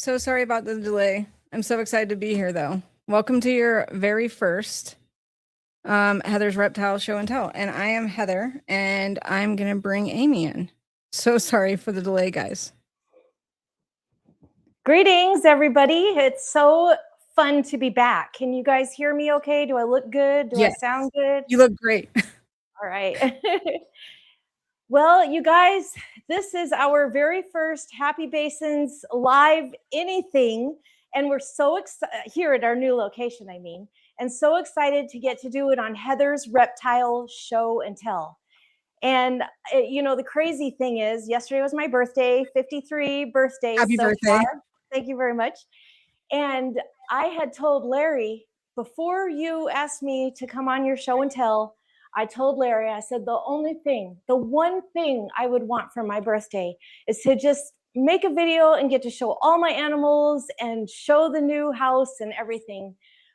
So sorry about the delay. I'm so excited to be here, though. Welcome to your very first Heather's Reptile Show and Tell. And I am Heather, and I'm going to bring Amy in. So sorry for the delay, guys. Greetings, everybody. It's so fun to be back. Can you guys hear me okay? Do I look good? Do I sound good? You look great. All right. Well, you guys, this is our very first Happy Basins live anything. And we're so excited here at our new location, and so excited to get to do it on Heather's Reptile Show and Tell. And, you know, the crazy thing is yesterday was my birthday, 53 birthdays. Happy birthday. Far. Thank you very much. And I had told Larry, before you asked me to come on your show and tell, I told Larry, I said, the one thing I would want for my birthday is to just make a video and get to show all my animals and show the new house and everything.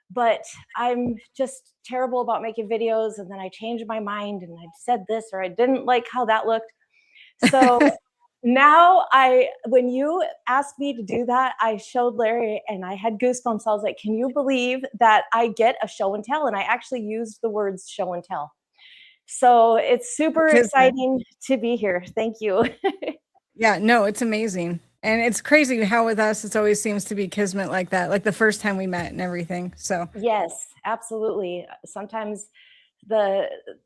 But I'm just terrible about making videos. And then I changed my mind and I said this, or I didn't like how that looked. So now when you asked me to do that, I showed Larry and I had goosebumps. I was like, can you believe that I get a show and tell? And I actually used the words show and tell. So it's super exciting to be here. Thank you. Yeah, no, it's amazing. And it's crazy how with us, it always seems to be kismet like that, like the first time we met and everything. So yes, absolutely. Sometimes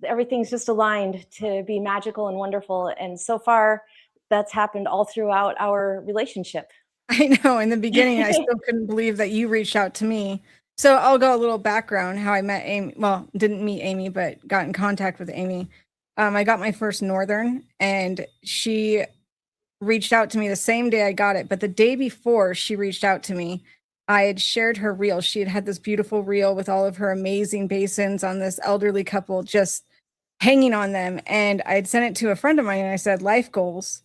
everything's just aligned to be magical and wonderful. And so far, that's happened all throughout our relationship. I know. In the beginning, I still couldn't believe that you reached out to me. So I'll go a little background how I met Amy. Well, didn't meet Amy, but got in contact with Amy. I got my first Northern, and she reached out to me the same day I got it. But the day before she reached out to me, I had shared her reel. She had this beautiful reel with all of her amazing basins on this elderly couple just hanging on them. And I had sent it to a friend of mine, and I said, life goals.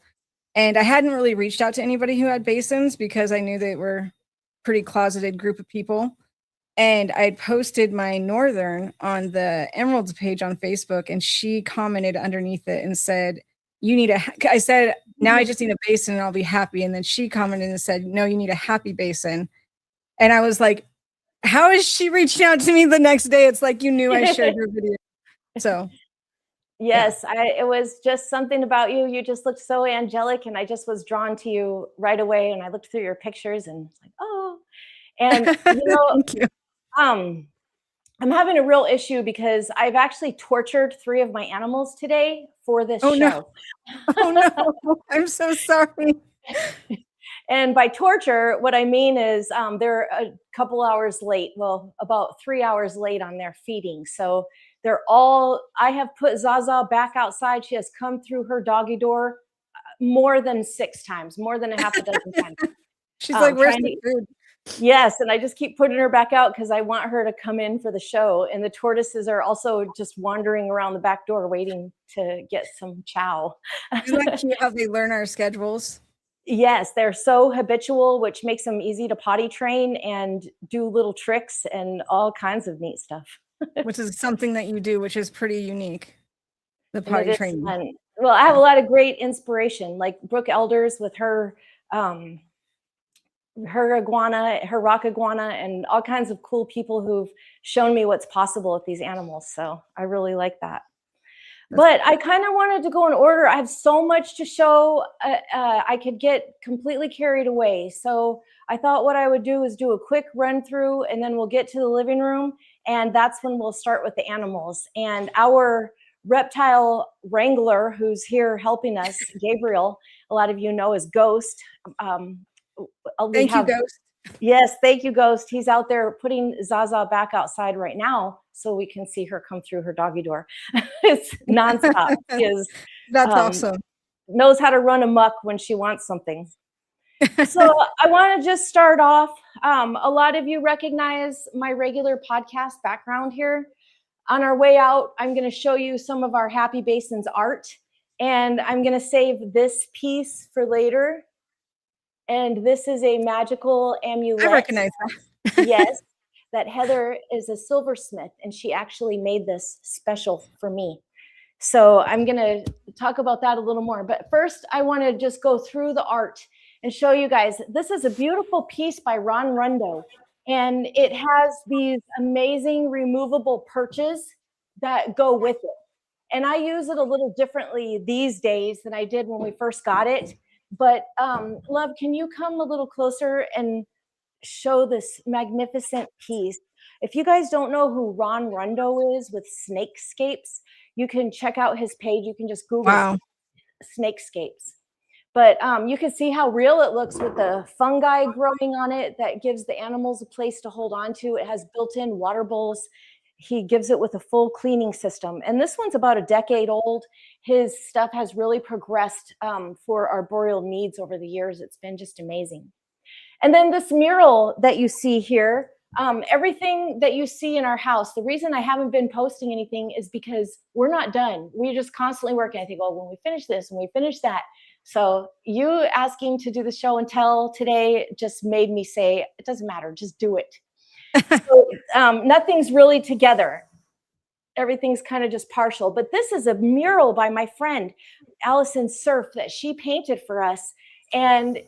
And I hadn't really reached out to anybody who had basins because I knew they were a pretty closeted group of people. And I had posted my Northern on the Emeralds page on Facebook, and she commented underneath it and said, I said, now I just need a basin and I'll be happy. And then she commented and said, no, you need a happy basin. And I was like, how is she reaching out to me the next day? It's like, you knew I shared your video. So yes, yeah. It was just something about you. You just looked so angelic, and I just was drawn to you right away. And I looked through your pictures and it's like, oh, and you know, thank you. I'm having a real issue because I've actually tortured 3 of my animals today for this show. No. Oh no, I'm so sorry. And by torture, what I mean is they're a couple hours late. Well, about 3 hours late on their feeding. So I have put Zaza back outside. She has come through her doggy door more than 6 times, more than a half a dozen times. She's like, where's the food? Yes, and I just keep putting her back out because I want her to come in for the show. And the tortoises are also just wandering around the back door waiting to get some chow. Isn't that cute how they learn our schedules? Yes, they're so habitual, which makes them easy to potty train and do little tricks and all kinds of neat stuff. Which is something that you do, which is pretty unique. The potty training. Well, I have a lot of great inspiration, like Brooke Elders with her iguana, her rock iguana, and all kinds of cool people who've shown me what's possible with these animals. So I really like that. But I kind of wanted to go in order. I have so much to show. I could get completely carried away. So I thought what I would do is do a quick run through, and then we'll get to the living room. And that's when we'll start with the animals. And our reptile wrangler, who's here helping us, Gabriel, a lot of you know as Ghost. Thank you, Ghost. Yes, thank you, Ghost. He's out there putting Zaza back outside right now so we can see her come through her doggy door. It's nonstop. That's awesome. Knows how to run amok when she wants something. So I want to just start off. A lot of you recognize my regular podcast background here. On our way out, I'm going to show you some of our Happy Basins art, and I'm going to save this piece for later. And this is a magical amulet. I recognize that. Yes, that Heather is a silversmith, and she actually made this special for me. So I'm going to talk about that a little more. But first, I want to just go through the art and show you guys. This is a beautiful piece by Ron Rundo, and it has these amazing removable perches that go with it. And I use it a little differently these days than I did when we first got it. But love, can you come a little closer and show this magnificent piece? If you guys don't know who Ron Rundo is with Snakescapes, you can check out his page. You can just Google Snakescapes. But you can see how real it looks with the fungi growing on it that gives the animals a place to hold on to. It has built-in water bowls. He gives it with a full cleaning system. And this one's about a decade old. His stuff has really progressed for arboreal needs over the years. It's been just amazing. And then this mural that you see here, everything that you see in our house, the reason I haven't been posting anything is because we're not done. We're just constantly working. I think, oh, when we finish this, when we finish that. So you asking to do the show and tell today just made me say, it doesn't matter, just do it. So, nothing's really together. Everything's kind of just partial. But this is a mural by my friend, Allison Surf, that she painted for us. And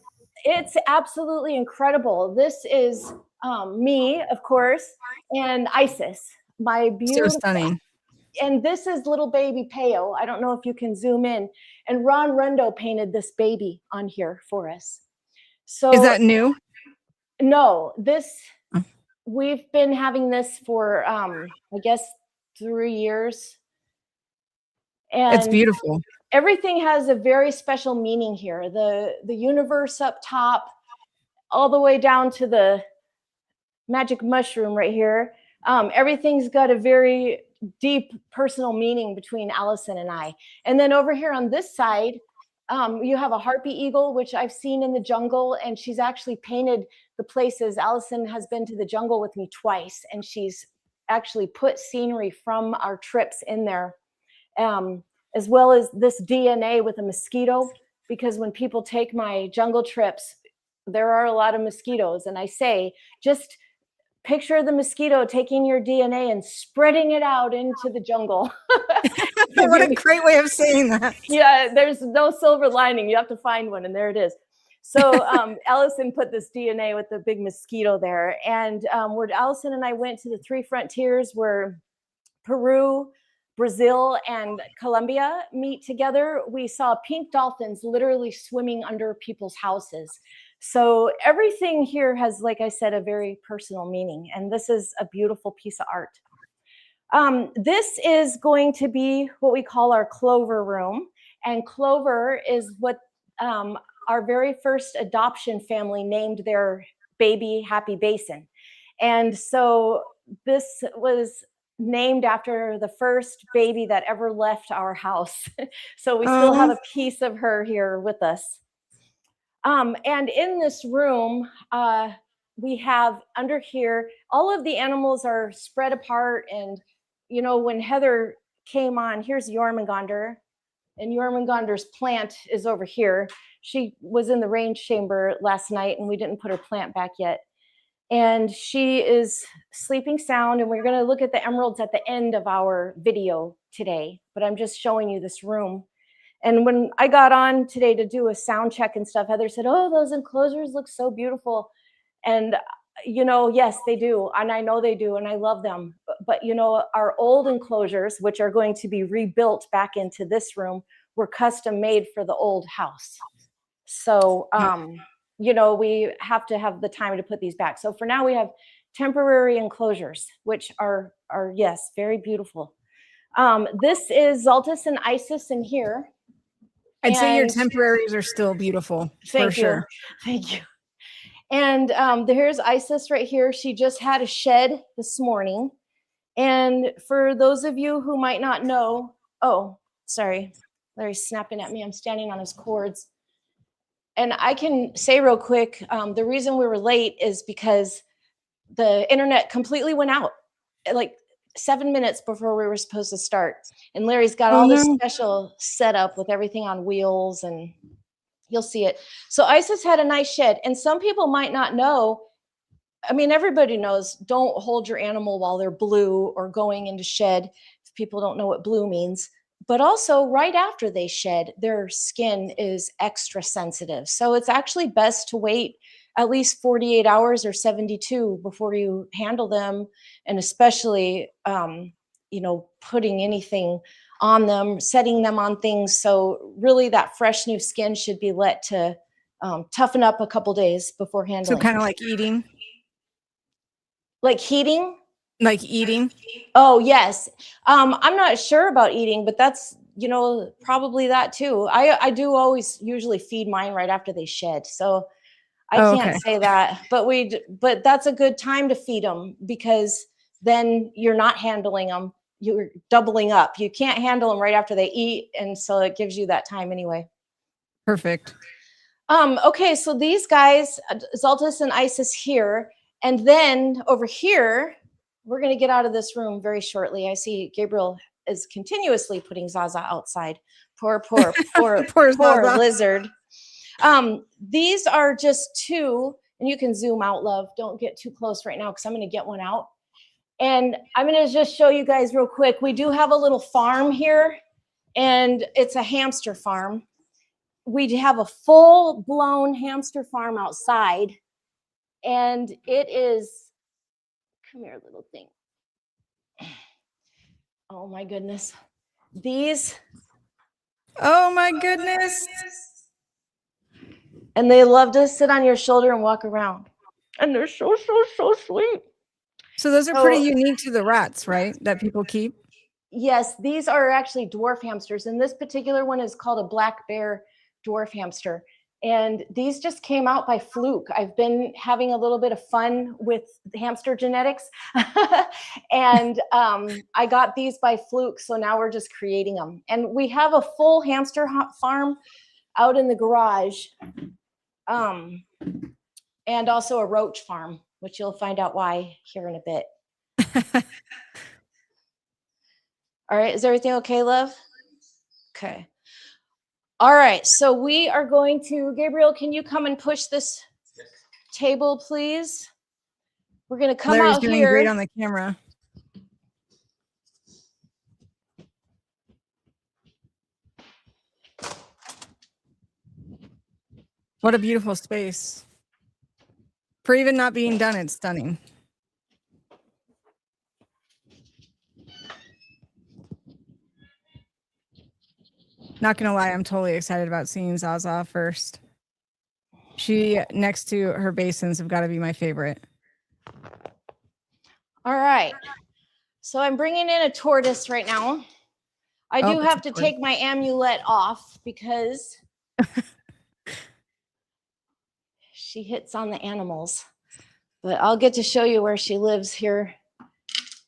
it's absolutely incredible. This is me, of course, and Isis, my beautiful. So stunning. And this is little baby Peo. I don't know if you can zoom in. And Ron Rundo painted this baby on here for us. So is that new? No, we've been having this for, I guess, 3 years. And it's beautiful. Everything has a very special meaning here. The universe up top, all the way down to the magic mushroom right here. Everything's got a very deep personal meaning between Allison and I. And then over here on this side, you have a harpy eagle, which I've seen in the jungle, and she's actually painted the places. Allison has been to the jungle with me twice, and she's actually put scenery from our trips in there, as well as this DNA with a mosquito, because when people take my jungle trips, there are a lot of mosquitoes, and I say, just picture the mosquito taking your DNA and spreading it out into the jungle. What a great way of saying that. Yeah, there's no silver lining. You have to find one, and there it is. So Allison put this DNA with the big mosquito there. And where Allison and I went to the 3 frontiers where Peru, Brazil, and Colombia meet together, we saw pink dolphins literally swimming under people's houses. So everything here has, like I said, a very personal meaning. And this is a beautiful piece of art. This is going to be what we call our Clover room. And Clover is what our very first adoption family named their baby Happy Basin. And so this was named after the first baby that ever left our house. So we still have a piece of her here with us. And in this room, we have under here, all of the animals are spread apart. And, you know, when Heather came on, here's Jormungandr, and Jormungandra's plant is over here. She was in the range chamber last night, and we didn't put her plant back yet. And she is sleeping sound, and we're going to look at the emeralds at the end of our video today. But I'm just showing you this room. And when I got on today to do a sound check and stuff, Heather said, oh, those enclosures look so beautiful. And, you know, yes, they do. And I know they do. And I love them. But you know, our old enclosures, which are going to be rebuilt back into this room, were custom made for the old house. So, you know, we have to have the time to put these back. So for now, we have temporary enclosures, which are yes, very beautiful. This is Zaltis and Isis in here. I'd say your temporaries are still beautiful. Thank for sure. Thank you. And here's Isis right here. She just had a shed this morning. And for those of you who might not know, oh, sorry, Larry's snapping at me. I'm standing on his cords. And I can say real quick, the reason we were late is because the internet completely went out. Like 7 minutes before we were supposed to start. And Larry's got all this special setup with everything on wheels, and you'll see it. So Isis had a nice shed, and some people might not know. I mean, everybody knows, don't hold your animal while they're blue or going into shed, if people don't know what blue means. but also right after they shed, their skin is extra sensitive. So it's actually best to wait at least 48 hours or 72 before you handle them. And especially, you know, putting anything on them, setting them on things. So really that fresh new skin should be let to toughen up a couple days before handling. So kind of like eating? Like heating? Like eating? Oh, yes. I'm not sure about eating, but that's, you know, probably that too. I do always usually feed mine right after they shed. So I can't say that, but that's a good time to feed them, because then you're not handling them. You're doubling up. You can't handle them right after they eat. And so it gives you that time anyway. Perfect. Okay, so these guys, Zaltus and Isis here, and then over here, we're going to get out of this room very shortly. I see Gabriel is continuously putting Zaza outside. Poor lizard. These are just two, and you can zoom out, love. Don't get too close right now because I'm going to get one out. And I'm going to just show you guys real quick. We do have a little farm here, and it's a hamster farm. We have a full-blown hamster farm outside, and it is, come here, little thing. Oh my goodness. These. Oh my goodness. And they love to sit on your shoulder and walk around. And they're so sweet. So those are pretty unique to the rats, right? That people keep? Yes, these are actually dwarf hamsters. And this particular one is called a black bear dwarf hamster. And these just came out by fluke. I've been having a little bit of fun with hamster genetics. And I got these by fluke. So now we're just creating them. And we have a full hamster farm out in the garage. And also a roach farm, which you'll find out why here in a bit. All right, is everything okay, love? Okay. All right, so we are going to, Gabriel, can you come and push this table, please? We're going to come Larry's out doing here. great on the camera. What a beautiful space. For even not being done, it's stunning. Not gonna lie, I'm totally excited about seeing Zaza first. She, next to her basins, have got to be my favorite. All right. So I'm bringing in a tortoise right now. I do have to take my amulet off because she hits on the animals. But I'll get to show you where she lives here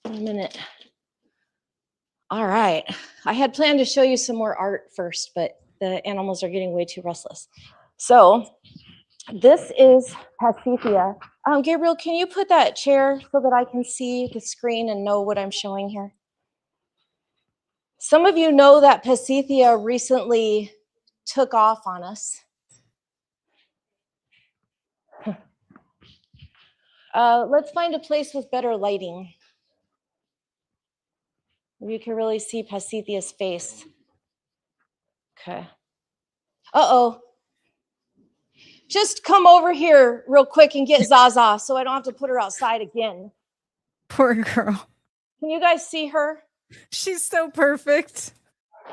in a minute. All right. I had planned to show you some more art first, but the animals are getting way too restless. So this is Pasithia. Gabriel, can you put that chair so that I can see the screen and know what I'm showing here? Some of you know that Pasithia recently took off on us. Let's find a place with better lighting. You can really see Pasithia's face. Okay. Uh-oh. Just come over here real quick and get Zaza so I don't have to put her outside again. Poor girl. Can you guys see her? She's so perfect.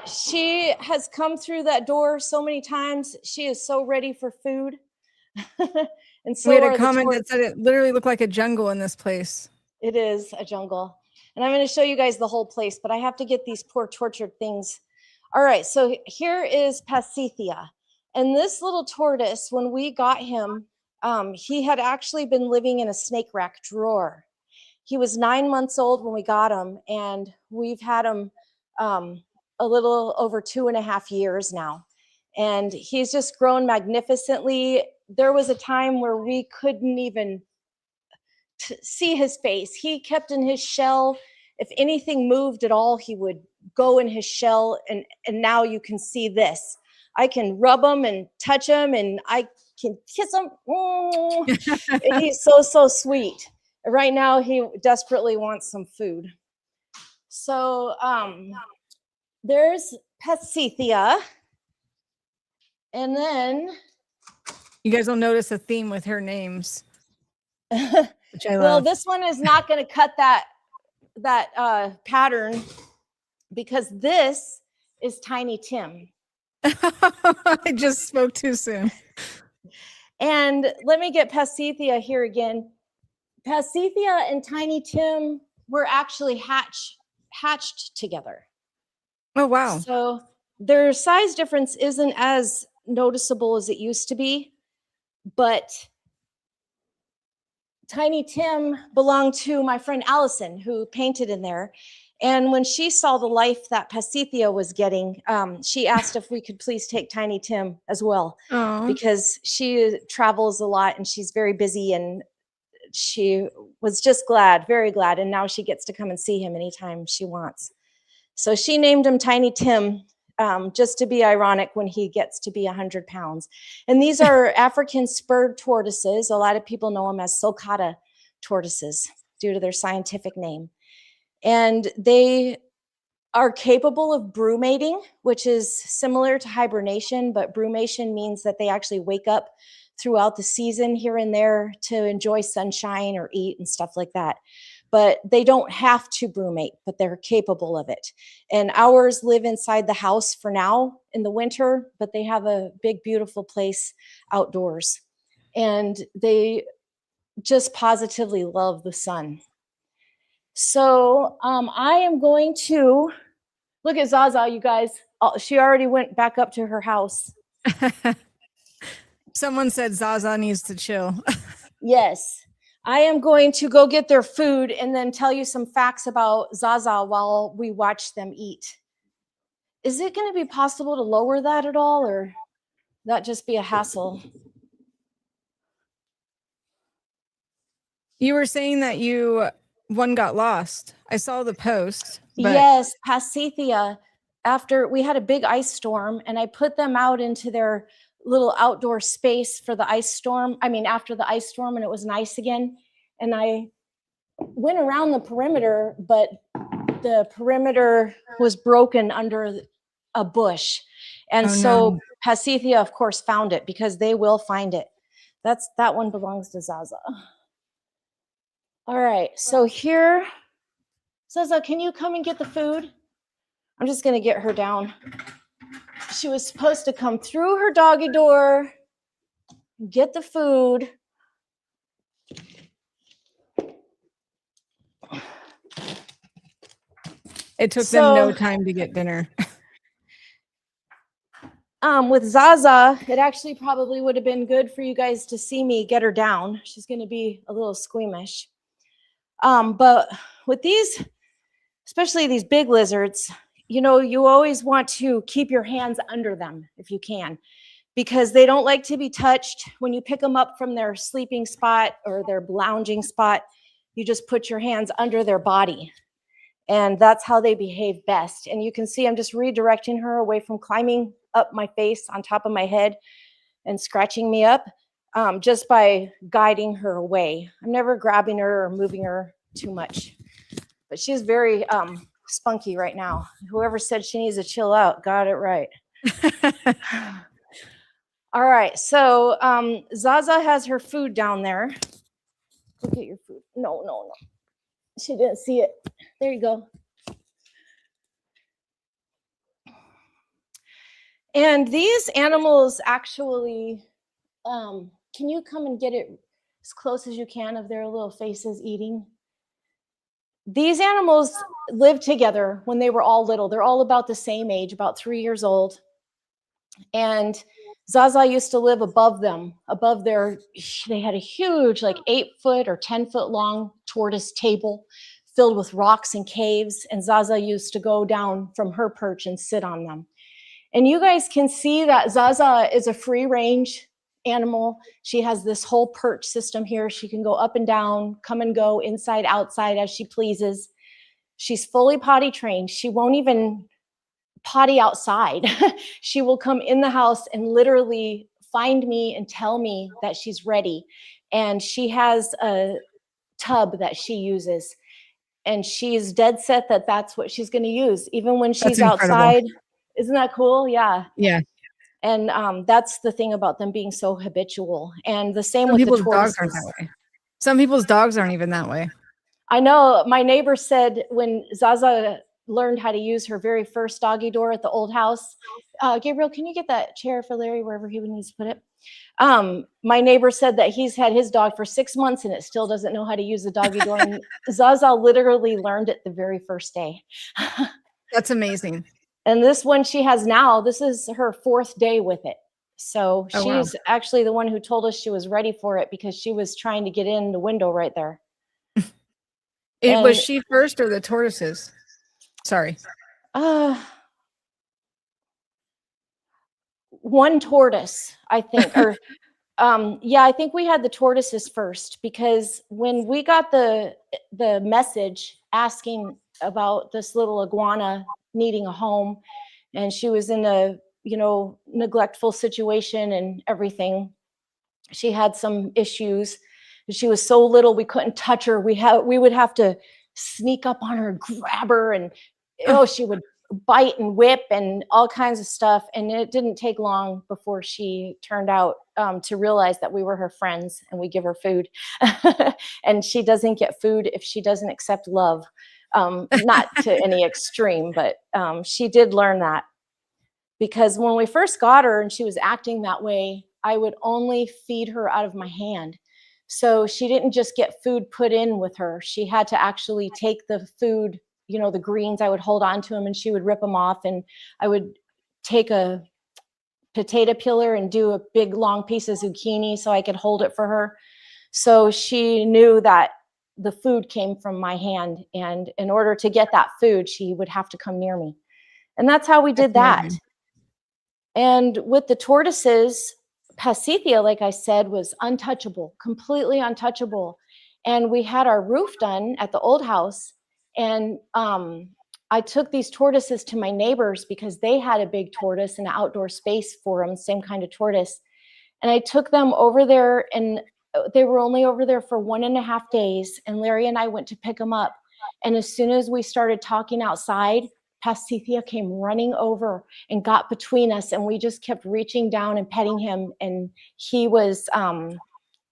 She has come through that door so many times. She is so ready for food. And so we had a comment that said it literally looked like a jungle in this place. It is a jungle. And I'm going to show you guys the whole place, but I have to get these poor tortured things. All right, so here is Pasithia. And this little tortoise, when we got him, he had actually been living in a snake rack drawer. He was 9 months old when we got him, and we've had him a little over 2.5 years now. And he's just grown magnificently. There was a time where we couldn't even see his face. He kept in his shell. If anything moved at all, he would go in his shell. And now you can see this. I can rub him and touch him, and I can kiss him. He's so sweet. Right now, he desperately wants some food. So there's Pasithea. And then You guys will notice a theme with her names, which I well, love. this one is not going to cut that pattern because this is Tiny Tim. I just spoke too soon. And let me get Pasithea here again. Pasithea and Tiny Tim were actually hatched together. Oh, wow. So their size difference isn't as noticeable as it used to be, but Tiny Tim belonged to my friend Allison, who painted in there. And when she saw the life that Pasithea was getting, she asked if we could please take Tiny Tim as well, because she travels a lot and she's very busy, and she was just glad, very glad. And now she gets to come and see him anytime she wants. So she named him Tiny Tim, just to be ironic when he gets to be 100 pounds. And these are African spurred tortoises. A lot of people know them as sulcata tortoises due to their scientific name. And they are capable of brumating, which is similar to hibernation, but brumation means that they actually wake up throughout the season here and there to enjoy sunshine or eat and stuff like that. But they don't have to brumate, but they're capable of it. And ours live inside the house for now in the winter, but they have a big, beautiful place outdoors. And they just positively love the sun. So I am going to look at Zaza, you guys. She already went back up to her house. Someone said Zaza needs to chill. Yes. I am going to go get their food and then tell you some facts about Zaza while we watch them eat. Is it going to be possible to lower that at all, or that just be a hassle? You were saying that one got lost. I saw the post. Yes, Pasithea. After we had a big ice storm, and I put them out into their little outdoor space for the ice storm. I mean, after the ice storm, and it was nice again. And I went around the perimeter, but the perimeter was broken under a bush. And so Pasithea, of course, found it, because they will find it. That one belongs to Zaza. All right, so here, Zaza, can you come and get the food? I'm just going to get her down. She was supposed to come through her doggy door, get the food. It took them no time to get dinner. With Zaza, it actually probably would have been good for you guys to see me get her down. She's going to be a little squeamish. But with these, especially these big lizards, you know, you always want to keep your hands under them if you can, because they don't like to be touched. When you pick them up from their sleeping spot or their lounging spot, you just put your hands under their body. And that's how they behave best. And you can see I'm just redirecting her away from climbing up my face on top of my head and scratching me up, just by guiding her away. I'm never grabbing her or moving her too much. But she's very spunky right now. Whoever said she needs to chill out got it right. All right, so Zaza has her food down there. Go get your food. No. She didn't see it. There you go. And these animals actually, can you come and get it as close as you can of their little faces eating? These animals lived together when they were all little. They're all about the same age, about 3 years old. And Zaza used to live above them, they had a huge, like 8-foot or 10-foot long tortoise table filled with rocks and caves. And Zaza used to go down from her perch and sit on them. And you guys can see that Zaza is a free range animal. She has this whole perch system here. She can go up and down, come and go, inside, outside, as she pleases. She's fully potty trained. She won't even potty outside. She will come in the house and literally find me and tell me that she's ready. And she has a tub that she uses. and she's dead set that that's what she's going to use, even when she's incredible. outside. Isn't that cool? Yeah. Yeah. And that's the thing about them being so habitual. And the same Some with the people's tortoises. dogs aren't that way. Some people's dogs aren't even that way. I know my neighbor said when Zaza learned how to use her very first doggy door at the old house, Gabriel, can you get that chair for Larry wherever he needs to put it? My neighbor said that he's had his dog for 6 months and it still doesn't know how to use the doggy door. And Zaza literally learned it the very first day. That's amazing. And this one she has now, this is her 4th day with it. So she's actually the one who told us she was ready for it because she was trying to get in the window right there. Was she first or the tortoises? Sorry. One tortoise, I think, or yeah, I think we had the tortoises first because when we got the message asking about this little iguana needing a home, and she was in a neglectful situation and everything, she had some issues. She was so little we couldn't touch her. We would have to sneak up on her, grab her, and she would bite and whip and all kinds of stuff. And it didn't take long before she turned out to realize that we were her friends and we give her food. And she doesn't get food if she doesn't accept love. Not to any extreme, but she did learn that. Because when we first got her and she was acting that way, I would only feed her out of my hand. So she didn't just get food put in with her. She had to actually take the food, the greens, I would hold on to them and she would rip them off. And I would take a potato peeler and do a big long piece of zucchini so I could hold it for her. So she knew that the food came from my hand. And in order to get that food, she would have to come near me. And that's how we did that. And with the tortoises, Pasithea, like I said, was untouchable, completely untouchable. And we had our roof done at the old house. And I took these tortoises to my neighbors because they had a big tortoise and an outdoor space for them, same kind of tortoise. And I took them over there, and they were only over there for 1.5 days. And Larry and I went to pick them up. And as soon as we started talking outside, Pasithea came running over and got between us, and we just kept reaching down and petting him. And he was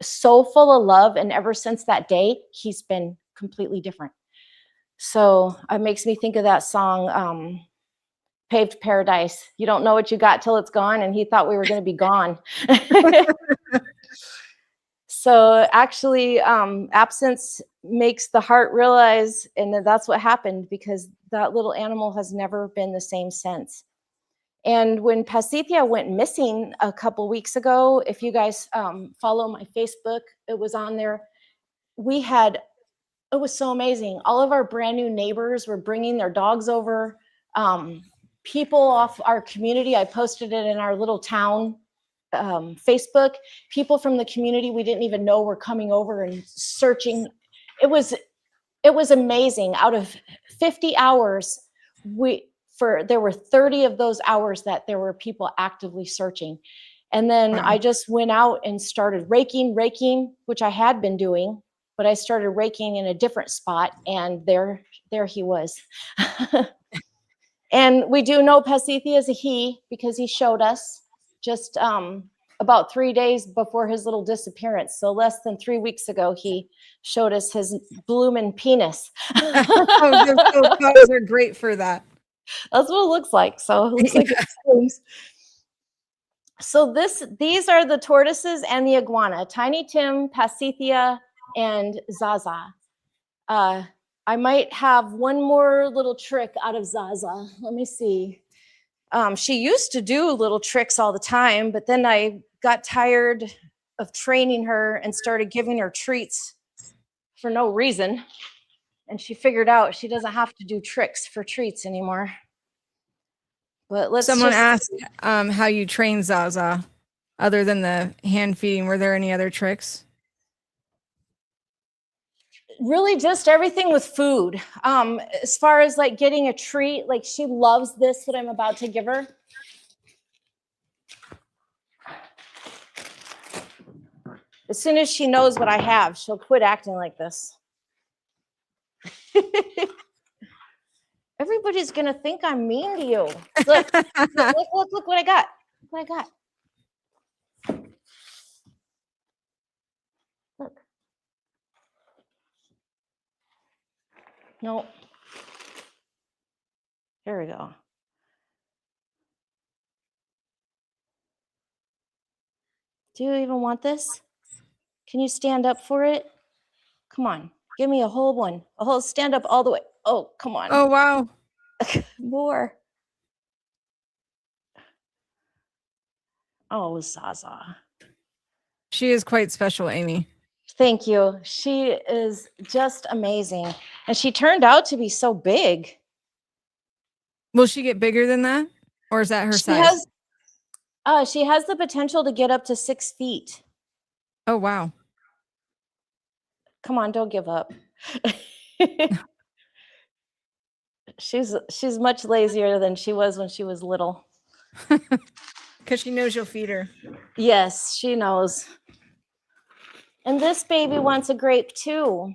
so full of love. And ever since that day, he's been completely different. So it makes me think of that song, Paved Paradise. You don't know what you got till it's gone. And he thought we were going to be gone. So actually, absence makes the heart realize, and that's what happened, because that little animal has never been the same since. And when Pasithea went missing a couple weeks ago, if you guys follow my Facebook, it was on there. It was so amazing. All of our brand new neighbors were bringing their dogs over. People off our community, I posted it in our little town Facebook, people from the community we didn't even know were coming over and searching. It was amazing. Out of 50 hours, there were 30 of those hours that there were people actively searching. And then I just went out and started raking, which I had been doing, but I started raking in a different spot, and there he was. And we do know Pasithea is a he because he showed us just about 3 days before his little disappearance. So less than 3 weeks ago, he showed us his bloomin' penis. Those are great for that. That's what it looks like. So it looks like it's so these are the tortoises and the iguana: Tiny Tim, Pasithea, and Zaza. I might have one more little trick out of Zaza. Let me see. She used to do little tricks all the time, but then I got tired of training her and started giving her treats for no reason. And she figured out she doesn't have to do tricks for treats anymore. But Someone asked how you train Zaza, other than the hand feeding. Were there any other tricks? Really just everything with food. As far as like getting a treat, like she loves this that I'm about to give her. As soon as she knows what I have, she'll quit acting like this. Everybody's gonna think I'm mean to you. Look, look what I got. Look what I got. Look. No. Here we go. Do you even want this? Can you stand up for it? Come on. Give me a whole one. A whole stand up all the way. Oh, come on. Oh, wow. More. Oh, Zaza. She is quite special, Amy. Thank you. She is just amazing. And she turned out to be so big. Will she get bigger than that? Or is that her size? She has the potential to get up to 6 feet. Oh, wow. Come on, don't give up. She's much lazier than she was when she was little. Because she knows you'll feed her. Yes, she knows. And this baby wants a grape too.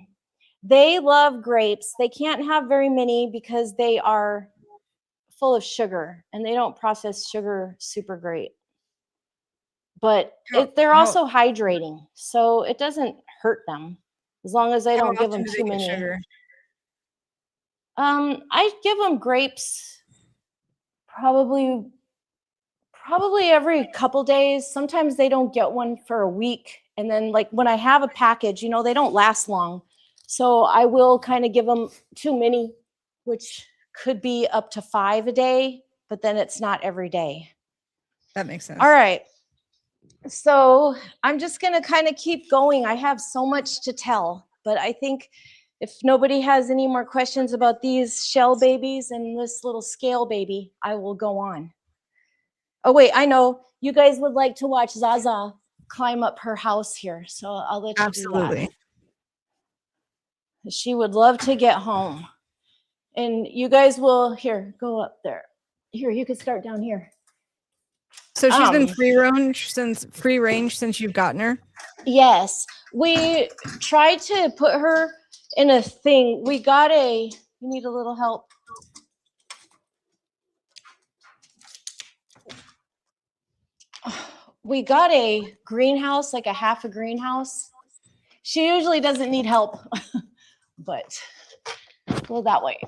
They love grapes. They can't have very many because they are full of sugar and they don't process sugar super great. But they're also hydrating, so it doesn't hurt them as long as I don't give them too many. Sugar? I give them grapes probably every couple days. Sometimes they don't get one for a week. And then like when I have a package, you know, they don't last long. So I will kind of give them too many, which could be up to 5 a day, but then it's not every day. That makes sense. All right. So I'm just going to kind of keep going. I have so much to tell, but I think if nobody has any more questions about these shell babies and this little scale baby, I will go on. Oh, wait, I know you guys would like to watch Zaza climb up her house here. So I'll let you do that. She would love to get home. And you guys will, here, go up there. Here, you can start down here. So she's been free range since you've gotten her? Yes. We tried to put her in a thing. We got you need a little help. We got a greenhouse, like a half a greenhouse. She usually doesn't need help, but go that way.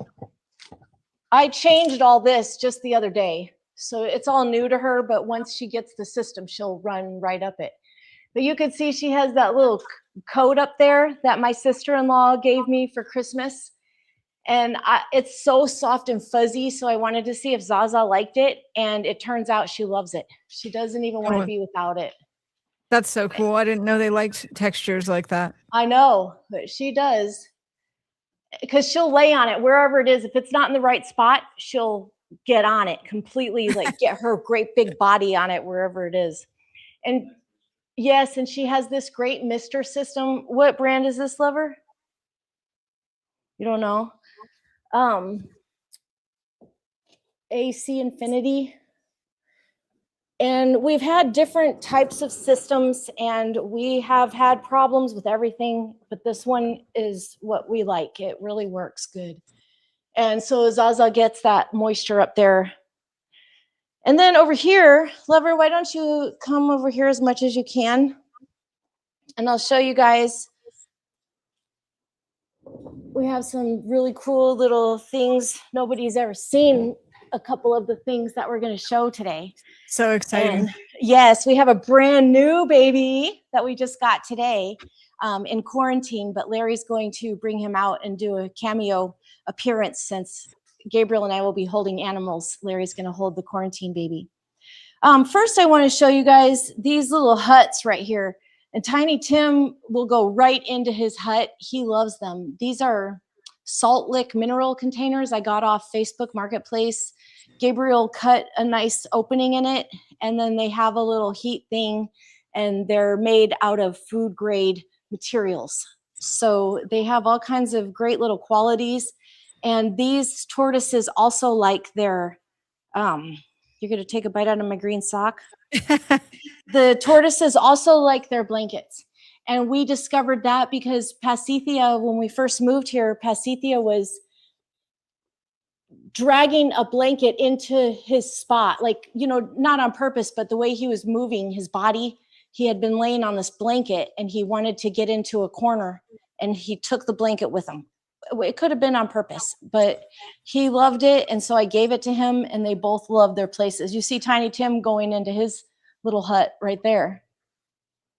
I changed all this just the other day. So it's all new to her, but once she gets the system, she'll run right up it. But you can see she has that little coat up there that my sister-in-law gave me for Christmas. And it's so soft and fuzzy, so I wanted to see if Zaza liked it, and it turns out she loves it. She doesn't even want to be without it. That's so cool. I didn't know they liked textures like that. I know, but she does. Because she'll lay on it wherever it is. If it's not in the right spot, she'll get on it completely, like get her great big body on it wherever it is. And yes, and she has this great mister system. What brand is this, lover? You don't know? AC Infinity. And we've had different types of systems and we have had problems with everything, but this one is what we like. It really works good. And so Zaza gets that moisture up there. And then over here, lover, why don't you come over here as much as you can? And I'll show you guys. We have some really cool little things. Nobody's ever seen a couple of the things that we're going to show today. So exciting. And yes, we have a brand new baby that we just got today in quarantine, but Larry's going to bring him out and do a cameo appearance since Gabriel and I will be holding animals. Larry's going to hold the quarantine baby. First, I want to show you guys these little huts right here. And Tiny Tim will go right into his hut. He loves them. These are salt lick mineral containers I got off Facebook Marketplace. Gabriel cut a nice opening in it, and then they have a little heat thing, and they're made out of food grade materials. So they have all kinds of great little qualities. And these tortoises also like their, you're going to take a bite out of my green sock? The tortoises also like their blankets. And we discovered that because Pasithea, when we first moved here, Pasithea was dragging a blanket into his spot, like, you know, not on purpose, but the way he was moving his body, he had been laying on this blanket and he wanted to get into a corner and he took the blanket with him. It could have been on purpose, but he loved it. And so I gave it to him and they both loved their places. You see Tiny Tim going into his little hut right there.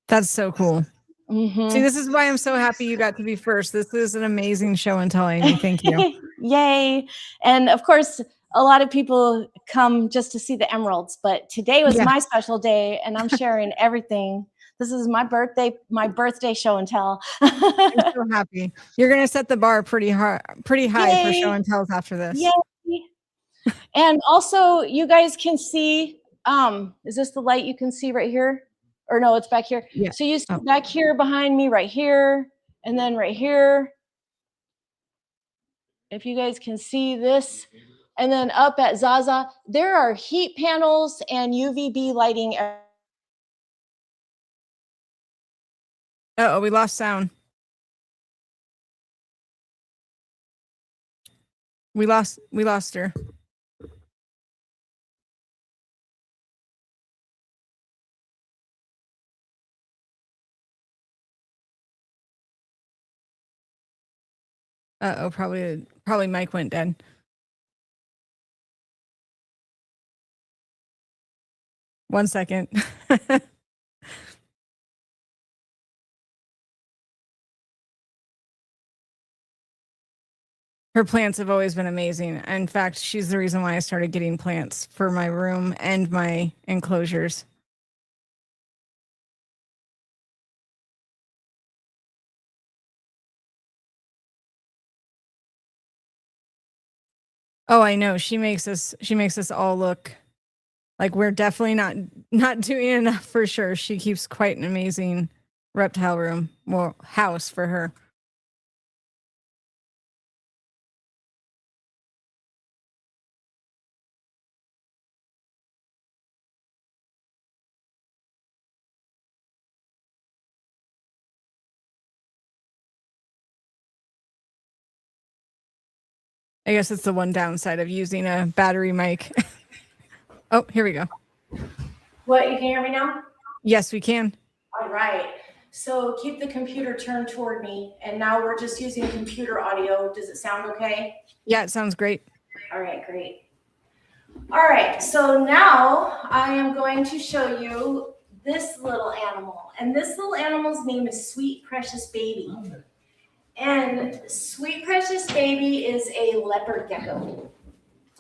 That's so cool. Mm-hmm. See, this is why I'm so happy you got to be first. This is an amazing show and tell, Amy. Thank you. Yay. And of course, a lot of people come just to see the emeralds, but today was my special day and I'm sharing everything. This is my birthday show and tell. I'm so happy. You're going to set the bar pretty high Yay. For show and tells after this. Yay. And also you guys can see, is this the light you can see right here? Or no, it's back here. Yeah. So you see back here behind me, right here, and then right here. If you guys can see this, and then up at Zaza, there are heat panels and UVB lighting. Uh-oh, we lost sound. We lost her. Uh-oh, probably Mike went dead. One second. Her plants have always been amazing. In fact, she's the reason why I started getting plants for my room and my enclosures. Oh, I know. She makes us all look like we're definitely not doing enough for sure. She keeps quite an amazing reptile room, well, house for her. I guess it's the one downside of using a battery mic. Oh, here we go. What, you can hear me now? Yes, we can. All right. So keep the computer turned toward me. And now we're just using computer audio. Does it sound okay? Yeah, it sounds great. All right, great. All right, so now I am going to show you this little animal. And this little animal's name is Sweet Precious Baby. And Sweet Precious Baby is a leopard gecko.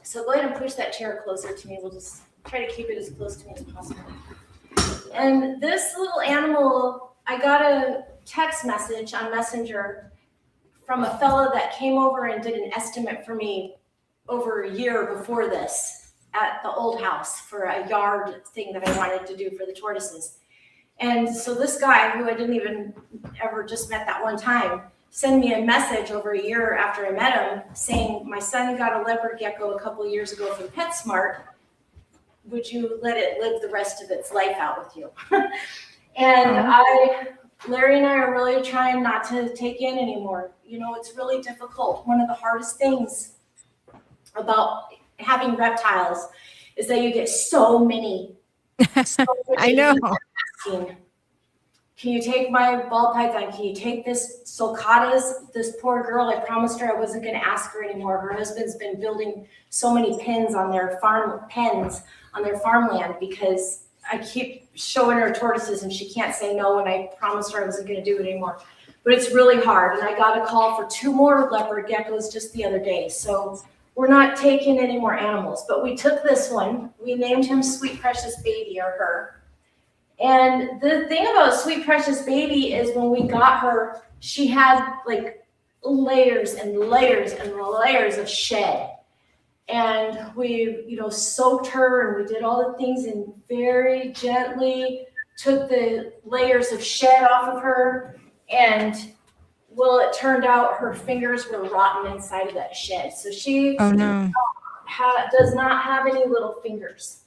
So go ahead and push that chair closer to me. We'll just try to keep it as close to me as possible. And this little animal, I got a text message on Messenger from a fella that came over and did an estimate for me over a year before this at the old house for a yard thing that I wanted to do for the tortoises. And so this guy, who I didn't even ever just met that one time, send me a message over a year after I met him saying, my son got a leopard gecko a couple of years ago from PetSmart. Would you let it live the rest of its life out with you? And Larry and I are really trying not to take in anymore. You know, it's really difficult. One of the hardest things about having reptiles is that you get so many. I know. Asking, can you take my ball python? Can you take this sulcatas? This poor girl, I promised her I wasn't going to ask her anymore. Her husband's been building so many pens on their farmland because I keep showing her tortoises and she can't say no, and I promised her I wasn't going to do it anymore. But it's really hard, and I got a call for 2 more leopard geckos just the other day. So we're not taking any more animals, but we took this one. We named him Sweet Precious Baby, or her. And the thing about Sweet Precious Baby is when we got her, she had like layers and layers and layers of shed. And we, you know, soaked her and we did all the things and very gently took the layers of shed off of her. And well, it turned out her fingers were rotten inside of that shed. So she does not have any little fingers.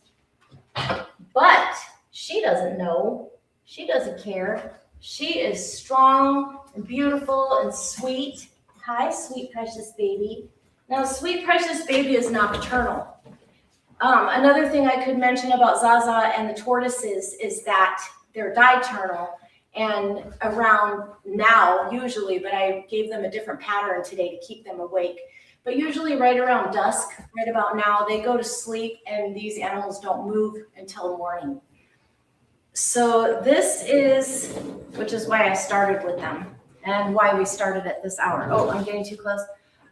But she doesn't know. She doesn't care. She is strong and beautiful and sweet. Hi, sweet precious baby. Now, sweet precious baby is nocturnal. Another thing I could mention about Zaza and the tortoises is that they're diurnal, and around now usually, but I gave them a different pattern today to keep them awake. But usually right around dusk, right about now, they go to sleep and these animals don't move until morning. So this is, which is why I started with them and why we started at this hour. Oh, I'm getting too close.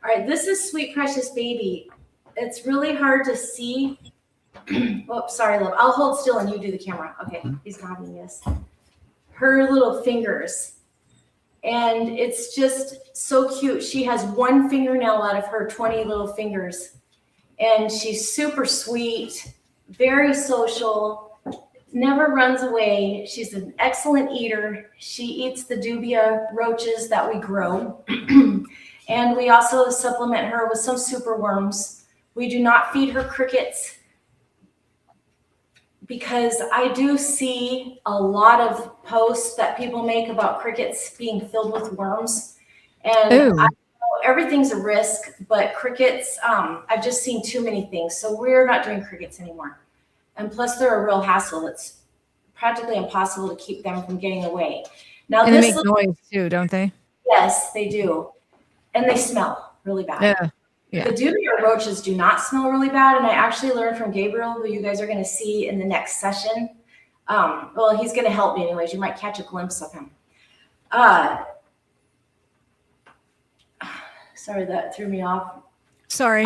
All right, this is sweet precious baby. It's really hard to see. Oops, sorry, love. I'll hold still and you do the camera. Okay, he's nodding yes. Her little fingers. And it's just so cute. She has one fingernail out of her 20 little fingers. And she's super sweet, very social, never runs away. She's an excellent eater. She eats the dubia roaches that we grow. And we also supplement her with some super worms. We do not feed her crickets because I do see a lot of posts that people make about crickets being filled with worms. And I know everything's a risk, but crickets, I've just seen too many things. So we're not doing crickets anymore. And plus they're a real hassle. It's practically impossible to keep them from getting away. Now, and they make noise too, don't they? Yes, they do. And they smell really bad. Yeah. The dubia roaches do not smell really bad. And I actually learned from Gabriel, who you guys are going to see in the next session. Well, he's going to help me anyways. You might catch a glimpse of him. Sorry, that threw me off. Sorry.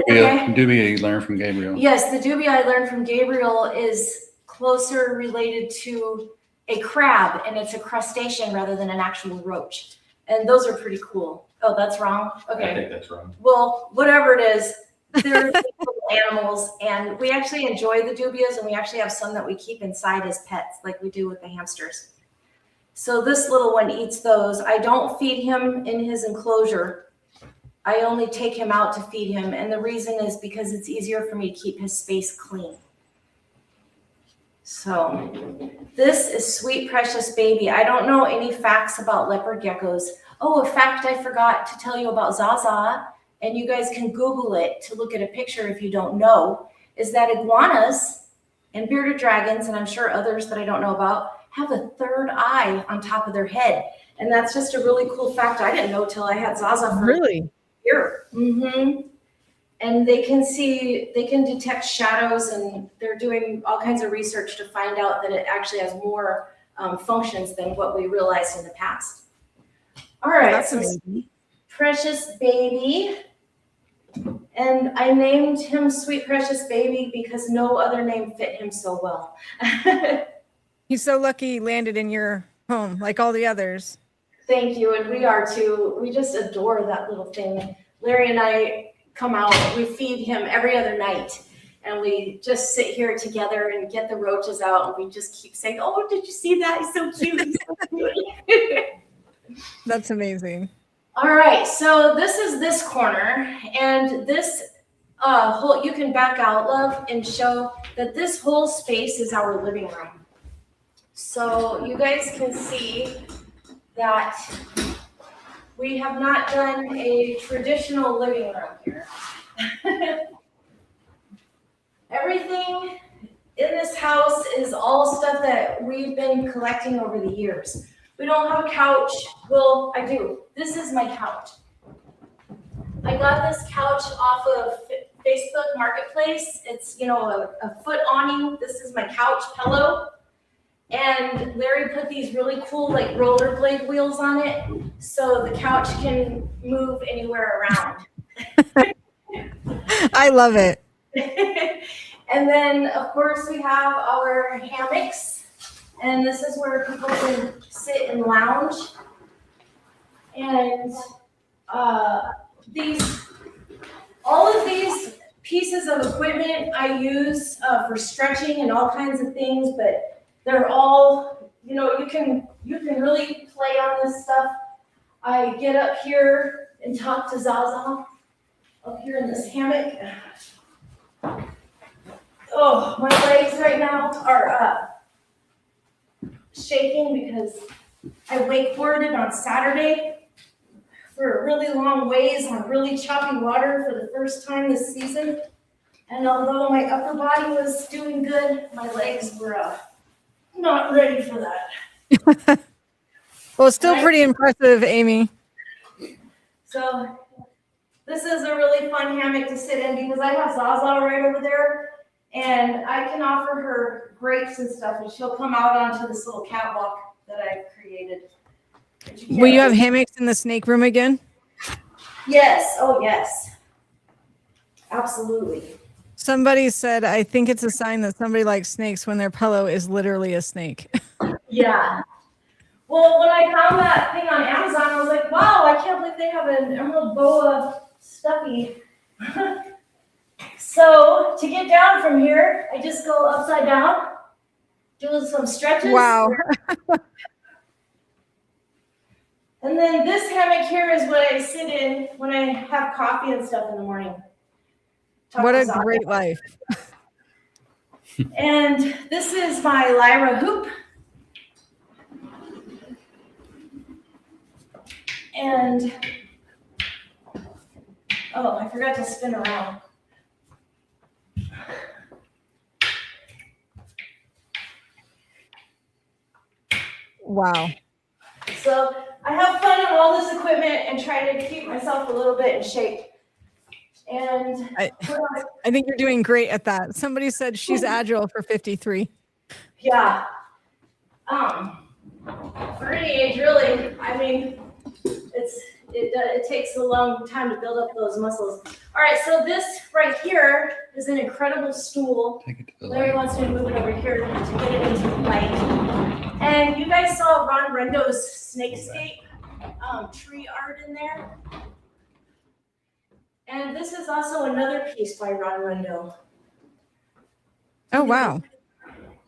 Dubia you learned from Gabriel. Yes, the dubia I learned from Gabriel is closer related to a crab, and it's a crustacean rather than an actual roach. And those are pretty cool. Oh, that's wrong? Okay. I think that's wrong. Well, whatever it is, they're little animals, and we actually enjoy the dubias, and we actually have some that we keep inside as pets, like we do with the hamsters. So this little one eats those. I don't feed him in his enclosure. I only take him out to feed him, and the reason is because it's easier for me to keep his space clean. So this is sweet precious baby. I don't know any facts about leopard geckos. Oh, a fact I forgot to tell you about Zaza, and you guys can Google it to look at a picture if you don't know, is that iguanas and bearded dragons, and I'm sure others that I don't know about, have a third eye on top of their head. And that's just a really cool fact I didn't know till I had Zaza for a year. And they can detect shadows, and they're doing all kinds of research to find out that it actually has more functions than what we realized in the past. All right, that's so amazing. Precious baby. And I named him Sweet Precious Baby because no other name fit him so well. He's so lucky he landed in your home, like all the others. Thank you, and we are too. We just adore that little thing. Larry and I come out, we feed him every other night, and we just sit here together and get the roaches out, and we just keep saying, oh, did you see that? He's so cute. He's so cute. That's amazing. All right, so this is this corner, and this whole, you can back out, love, and show that this whole space is our living room. So you guys can see that we have not done a traditional living room here. Everything in this house is all stuff that we've been collecting over the years. We don't have a couch. Well, I do. This is my couch. I got this couch off of Facebook Marketplace. It's, you know, a foot awning. This is my couch pillow. And Larry put these really cool like rollerblade wheels on it, so the couch can move anywhere around. I love it. And then, of course, we have our hammocks. And this is where people can sit and lounge. And all of these pieces of equipment I use for stretching and all kinds of things, but they're all, you know, you can really play on this stuff. I get up here and talk to Zaza up here in this hammock. Oh, my legs right now are shaking because I wakeboarded on Saturday for a really long ways on really choppy water for the first time this season. And although my upper body was doing good, my legs were not ready for that. Well, it's still pretty impressive, Amy. So this is a really fun hammock to sit in because I have Zaza right over there, and I can offer her grapes and stuff, and she'll come out onto this little catwalk that I've created. Will you have hammocks in the snake room again? Yes. Oh, yes. Absolutely. Somebody said, I think it's a sign that somebody likes snakes when their pillow is literally a snake. Yeah. Well, when I found that thing on Amazon, I was like, wow, I can't believe they have an emerald boa stuffy. So to get down from here, I just go upside down, do some stretches. Wow. And then this hammock here is what I sit in when I have coffee and stuff in the morning. What a great life. And this is my Lyra hoop. And, oh, I forgot to spin around. Wow. So I have fun on all this equipment and try to keep myself a little bit in shape. And I think you're doing great at that. Somebody said she's agile for 53. yeah. For any age, really. I mean, it takes a long time to build up those muscles. All right, so this right here is an incredible stool. Take it to the Larry light. wants me to move it over here to get it into the light. And you guys saw Ron Rendo's snakescape tree art in there. And this is also another piece by Ron Rendo. Oh, wow.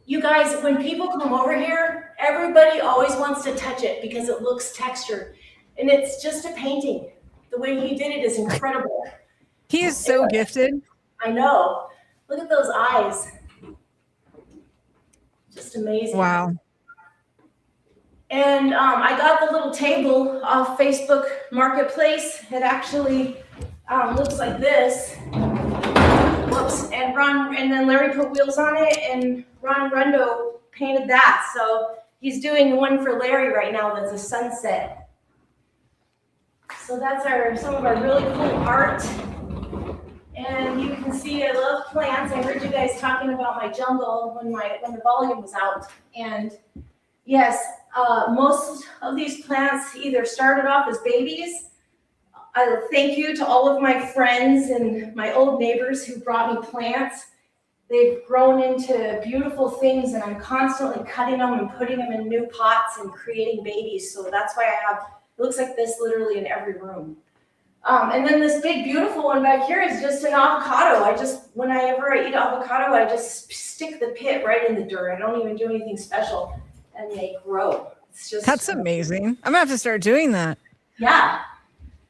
You guys, when people come over here, everybody always wants to touch it because it looks textured. And it's just a painting. The way he did it is incredible. He is so gifted. I know. Look at those eyes. Just amazing. Wow. And I got the little table off Facebook Marketplace. It actually looks like this. Whoops. And then Larry put wheels on it, and Ron Rendo painted that. So he's doing one for Larry right now that's a sunset. So that's some of our really cool art. And you can see I love plants. I heard you guys talking about my jungle when the volume was out. And yes, most of these plants either started off as babies. Thank you to all of my friends and my old neighbors who brought me plants. They've grown into beautiful things, and I'm constantly cutting them and putting them in new pots and creating babies. So that's why it looks like this literally in every room. And then this big, beautiful one back here is just an avocado. Whenever I eat avocado, I just stick the pit right in the dirt. I don't even do anything special, and they grow. It's just That's amazing. I'm gonna have to start doing that. Yeah.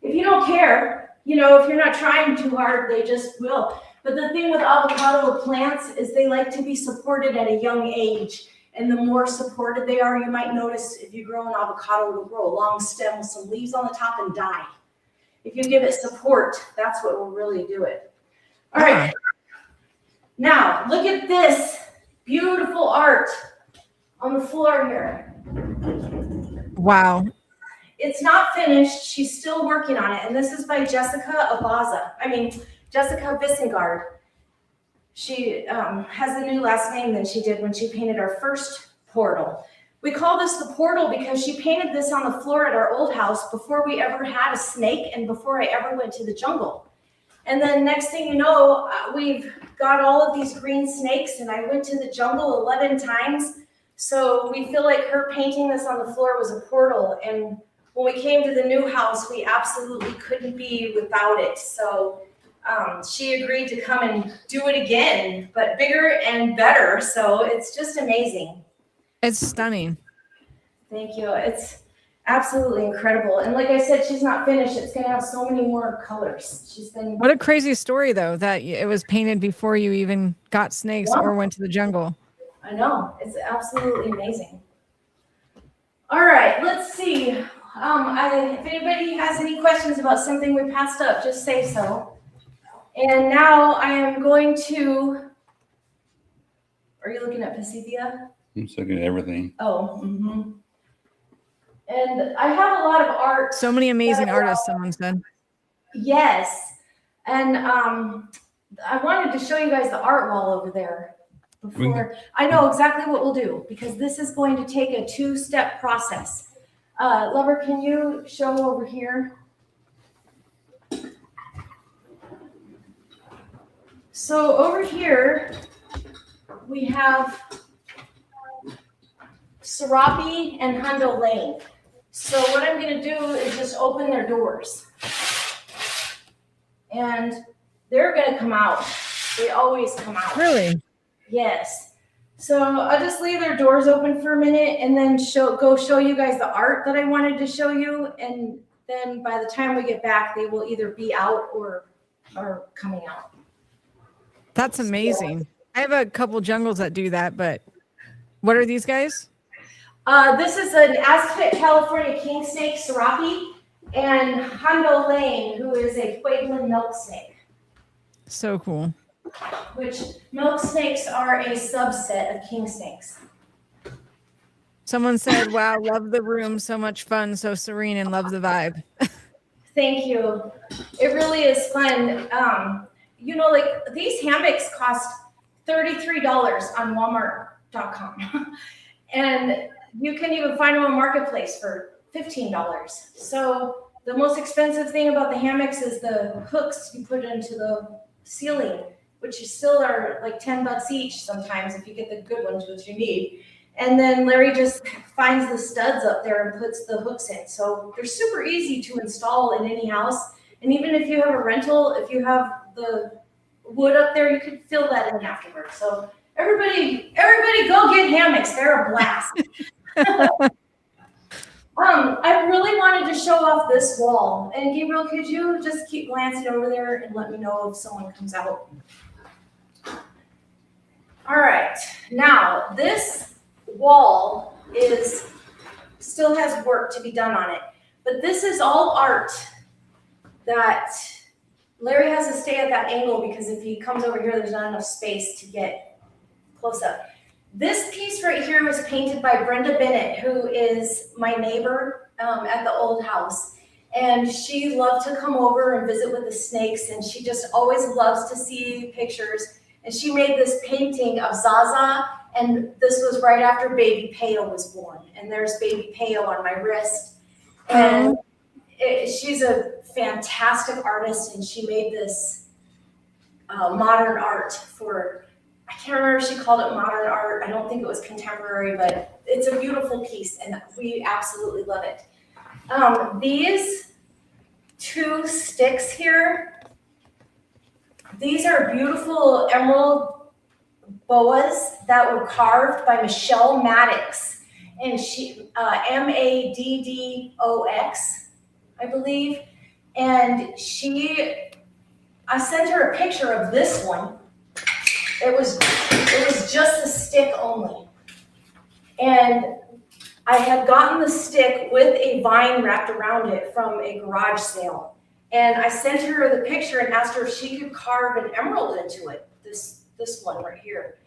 If you don't care, if you're not trying too hard, they just will. But the thing with avocado plants is they like to be supported at a young age. And the more supported they are, you might notice if you grow an avocado, it'll grow a long stem with some leaves on the top and die. If you give it support, that's what will really do it. All right. Now, look at this beautiful art on the floor here. Wow. It's not finished. She's still working on it. And this is by Jessica Vissengard. She has a new last name than she did when she painted our first portal. We call this the portal because she painted this on the floor at our old house before we ever had a snake and before I ever went to the jungle. And then next thing you know, we've got all of these green snakes, and I went to the jungle 11 times. So we feel like her painting this on the floor was a portal. And when we came to the new house, we absolutely couldn't be without it. So she agreed to come and do it again, but bigger and better. So it's just amazing. It's stunning. Thank you. It's absolutely incredible. And like I said, she's not finished. It's going to have so many more colors. What a crazy story, though, that it was painted before you even got snakes or went to the jungle. I know. It's absolutely amazing. All right, let's see. If anybody has any questions about something we passed up, just say so. And now I am going to, are you looking at Pacifica? I'm just looking at everything. Oh, And I have a lot of art. So many amazing artists, someone said. Yes. And I wanted to show you guys the art wall over there before. I know exactly what we'll do because this is going to take a 2-step process. Lover, can you show over here? So over here, we have Serapi and Hundo Lane. So what I'm going to do is just open their doors. And they're going to come out. They always come out. Really? Yes. So I'll just leave their doors open for a minute and then go show you guys the art that I wanted to show you. And then by the time we get back, they will either be out or coming out. That's amazing. I have a couple jungles that do that, but what are these guys? This is an Aztec California king snake, Serapi, and Hundo Lane, who is a Pueblan milk snake. So cool. Which milk snakes are a subset of king snakes. Someone said, wow, love the room. So much fun. So serene and love the vibe. Thank you. It really is fun. You know, like these hammocks cost $33 on Walmart.com. And you can even find them on Marketplace for $15. So the most expensive thing about the hammocks is the hooks you put into the ceiling, which is still are like $10 each sometimes if you get the good ones, which you need. And then Larry just finds the studs up there and puts the hooks in. So they're super easy to install in any house. And even if you have a rental, if you have the wood up there, you could fill that in afterwards. So everybody go get hammocks. They're a blast. I really wanted to show off this wall. And Gabriel, could you just keep glancing over there and let me know if someone comes out? All right, now this wall still has work to be done on it, but this is all art that Larry has to stay at that angle because if he comes over here, there's not enough space to get close up. This piece right here was painted by Brenda Bennett, who is my neighbor at the old house. And she loved to come over and visit with the snakes, and she just always loves to see pictures. And she made this painting of Zaza, and this was right after baby Peo was born. And there's baby Peo on my wrist. And she's a fantastic artist, and she made this modern art for, I can't remember if she called it modern art. I don't think it was contemporary, but it's a beautiful piece, and we absolutely love it. These 2 sticks here, these are beautiful emerald boas that were carved by Michelle Maddox, and she Maddox, I believe. And I sent her a picture of this one. It was just the stick only. And I had gotten the stick with a vine wrapped around it from a garage sale. And I sent her the picture and asked her if she could carve an emerald into it, this one right here.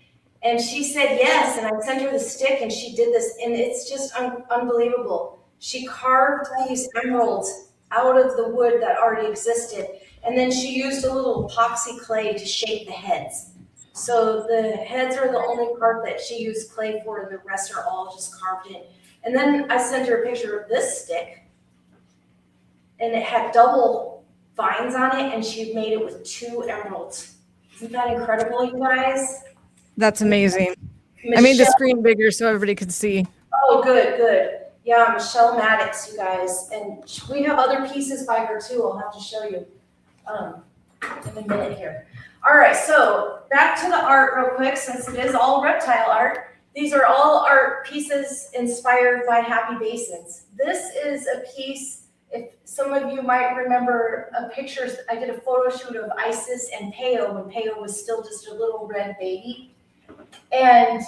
And she said yes, and I sent her the stick and she did this, and it's just unbelievable. She carved these emeralds out of the wood that already existed, and then she used a little epoxy clay to shape the heads. So the heads are the only part that she used clay for, the rest are all just carved in. And then I sent her a picture of this stick, and it had double vines on it, and she made it with 2 emeralds. Isn't that incredible, you guys? That's amazing. I made the screen bigger so everybody could see. Oh, good. Yeah, Michelle Maddox, you guys. And we have other pieces by her too. I'll have to show you in a minute here. All right, so back to the art real quick, since it is all reptile art. These are all art pieces inspired by Happy Basins. This is a piece, if some of you might remember pictures, I did a photo shoot of Isis and Peo when Peo was still just a little red baby. And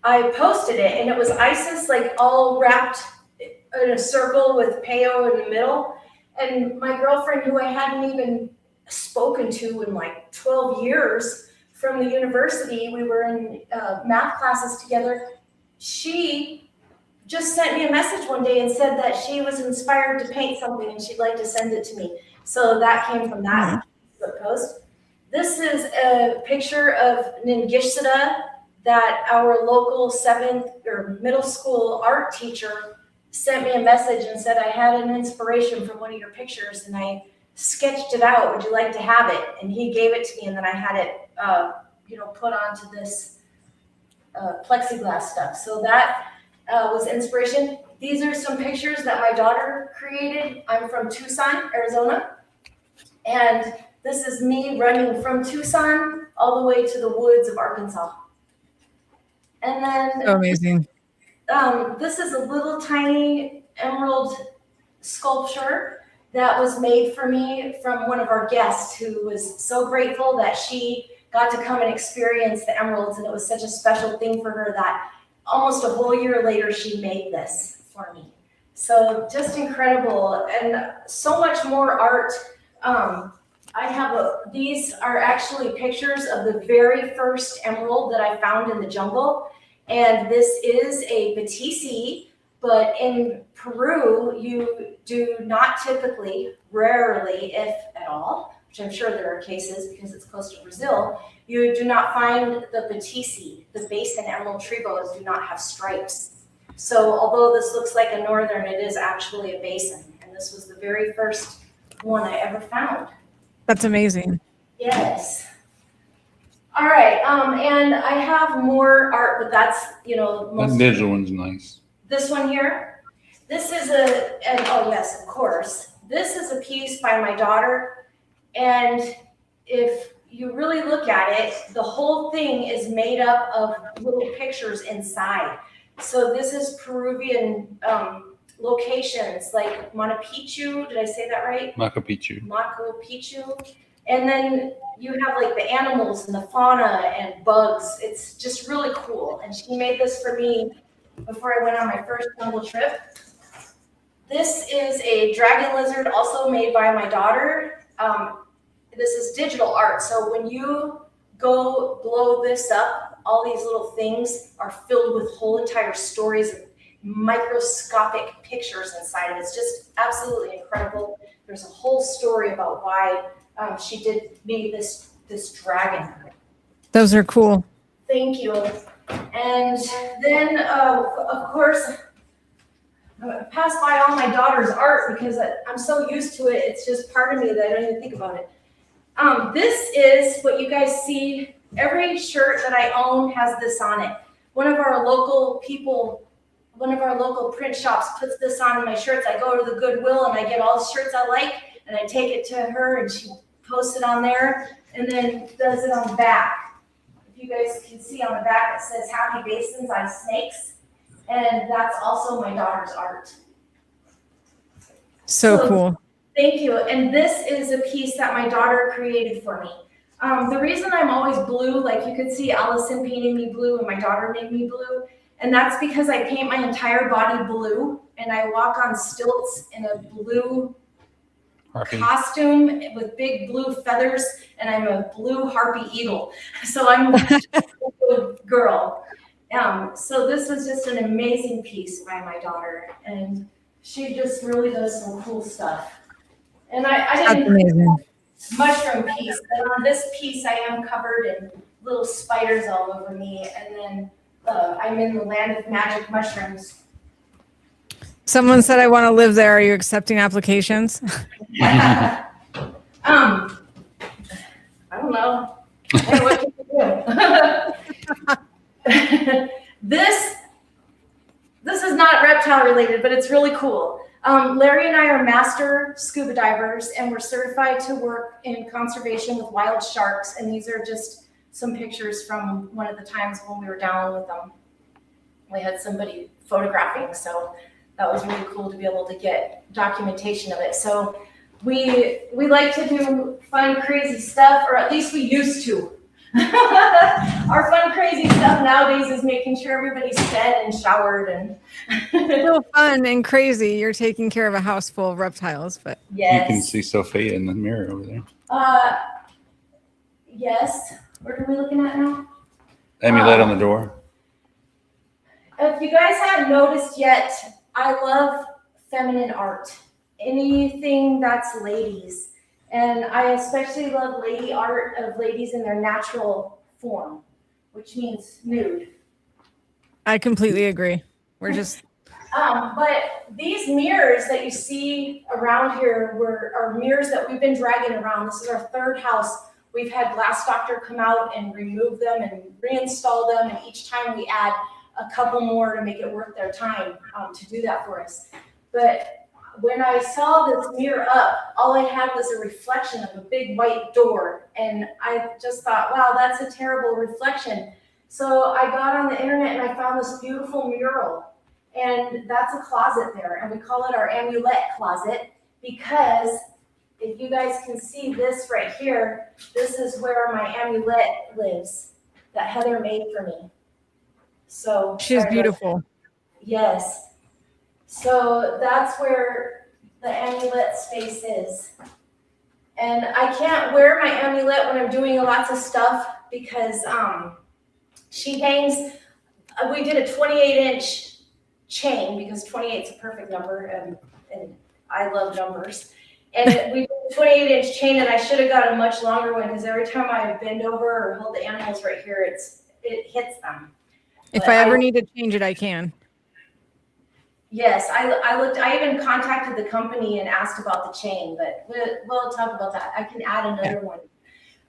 I posted it, and it was Isis like all wrapped in a circle with Peo in the middle. And my girlfriend, who I hadn't even spoken to in like 12 years from the university, we were in math classes together. She just sent me a message one day and said that she was inspired to paint something and she'd like to send it to me. So that came from that post. This is a picture of Ningishsada that our local 7th or middle school art teacher sent me a message and said, I had an inspiration from one of your pictures and I sketched it out. Would you like to have it? And he gave it to me, and then I had it, put onto this plexiglass stuff. So that was inspiration. These are some pictures that my daughter created. I'm from Tucson, Arizona. And this is me running from Tucson all the way to the woods of Arkansas. And then So amazing. This is a little tiny emerald sculpture that was made for me from one of our guests who was so grateful that she got to come and experience the emeralds. And it was such a special thing for her that almost a whole year later, she made this for me. So just incredible, and so much more art. These are actually pictures of the very first emerald that I found in the jungle. And this is a batisi, but in Peru, you do not typically, rarely, if at all, which I'm sure there are cases because it's close to Brazil, you do not find the batisi. The basin emerald tree boas do not have stripes. So although this looks like a northern, it is actually a basin. And this was the very first one I ever found. That's amazing. Yes. All right. And I have more art, but that's, That digital one's nice. This one here. This is oh yes, of course. This is a piece by my daughter. And if you really look at it, the whole thing is made up of little pictures inside. So this is Peruvian locations like Machu Picchu. Did I say that right? Machu Picchu. Machu Picchu. And then you have like the animals and the fauna and bugs. It's just really cool. And she made this for me before I went on my first jungle trip. This is a dragon lizard also made by my daughter. This is digital art. So when you go blow this up, all these little things are filled with whole entire stories and microscopic pictures inside of it. It's just absolutely incredible. There's a whole story about why she made this dragon. Those are cool. Thank you. And then, of course, I pass by all my daughter's art because I'm so used to it. It's just part of me that I don't even think about it. This is what you guys see. Every shirt that I own has this on it. One of our local print shops puts this on my shirts. I go to the Goodwill and I get all the shirts I like and I take it to her and she posts it on there and then does it on the back. If you guys can see on the back, it says Happy Basins on Snakes. And that's also my daughter's art. So cool. Thank you. And this is a piece that my daughter created for me. The reason I'm always blue, like you could see Allison painting me blue and my daughter made me blue. And that's because I paint my entire body blue and I walk on stilts in a blue costume with big blue feathers, and I'm a blue harpy eagle. So I'm a blue girl. So this was just an amazing piece by my daughter, and she just really does some cool stuff. And I didn't mushroom piece, but on this piece I am covered in little spiders all over me, and then I'm in the land of magic mushrooms. Someone said, I want to live there. Are you accepting applications? I don't know. Hey, what you do? This is not reptile related, but it's really cool. Larry and I are master scuba divers, and we're certified to work in conservation with wild sharks. And these are just some pictures from one of the times when we were down with them. We had somebody photographing, so that was really cool to be able to get documentation of it. So we like to do fun, crazy stuff, or at least we used to. Our fun, crazy stuff nowadays is making sure everybody's fed and showered and. So fun and crazy. You're taking care of a house full of reptiles, but Yes. You can see Sophia in the mirror over there. Yes. What are we looking at now? Amulet on the door. If you guys haven't noticed yet, I love feminine art. Anything that's ladies. And I especially love lady art of ladies in their natural form, which means nude. I completely agree. We're just But these mirrors that you see around here are mirrors that we've been dragging around. This is our third house. We've had Glass Doctor come out and remove them and reinstall them. And each time we add a couple more to make it worth their time to do that for us. But when I saw this mirror up, all I had was a reflection of a big white door. And I just thought, wow, that's a terrible reflection. So I got on the internet and I found this beautiful mural. And that's a closet there. And we call it our amulet closet because if you guys can see this right here, this is where my amulet lives that Heather made for me. So she's beautiful. Yes. So that's where the amulet space is. And I can't wear my amulet when I'm doing lots of stuff because she hangs, we did a 28-inch chain because 28 is a perfect number and I love numbers. And we did a 28-inch chain and I should have got a much longer one because every time I bend over or hold the animals right here, it hits them. If I ever need to change it, I can. Yes, I even contacted the company and asked about the chain, but we'll talk about that. I can add another one.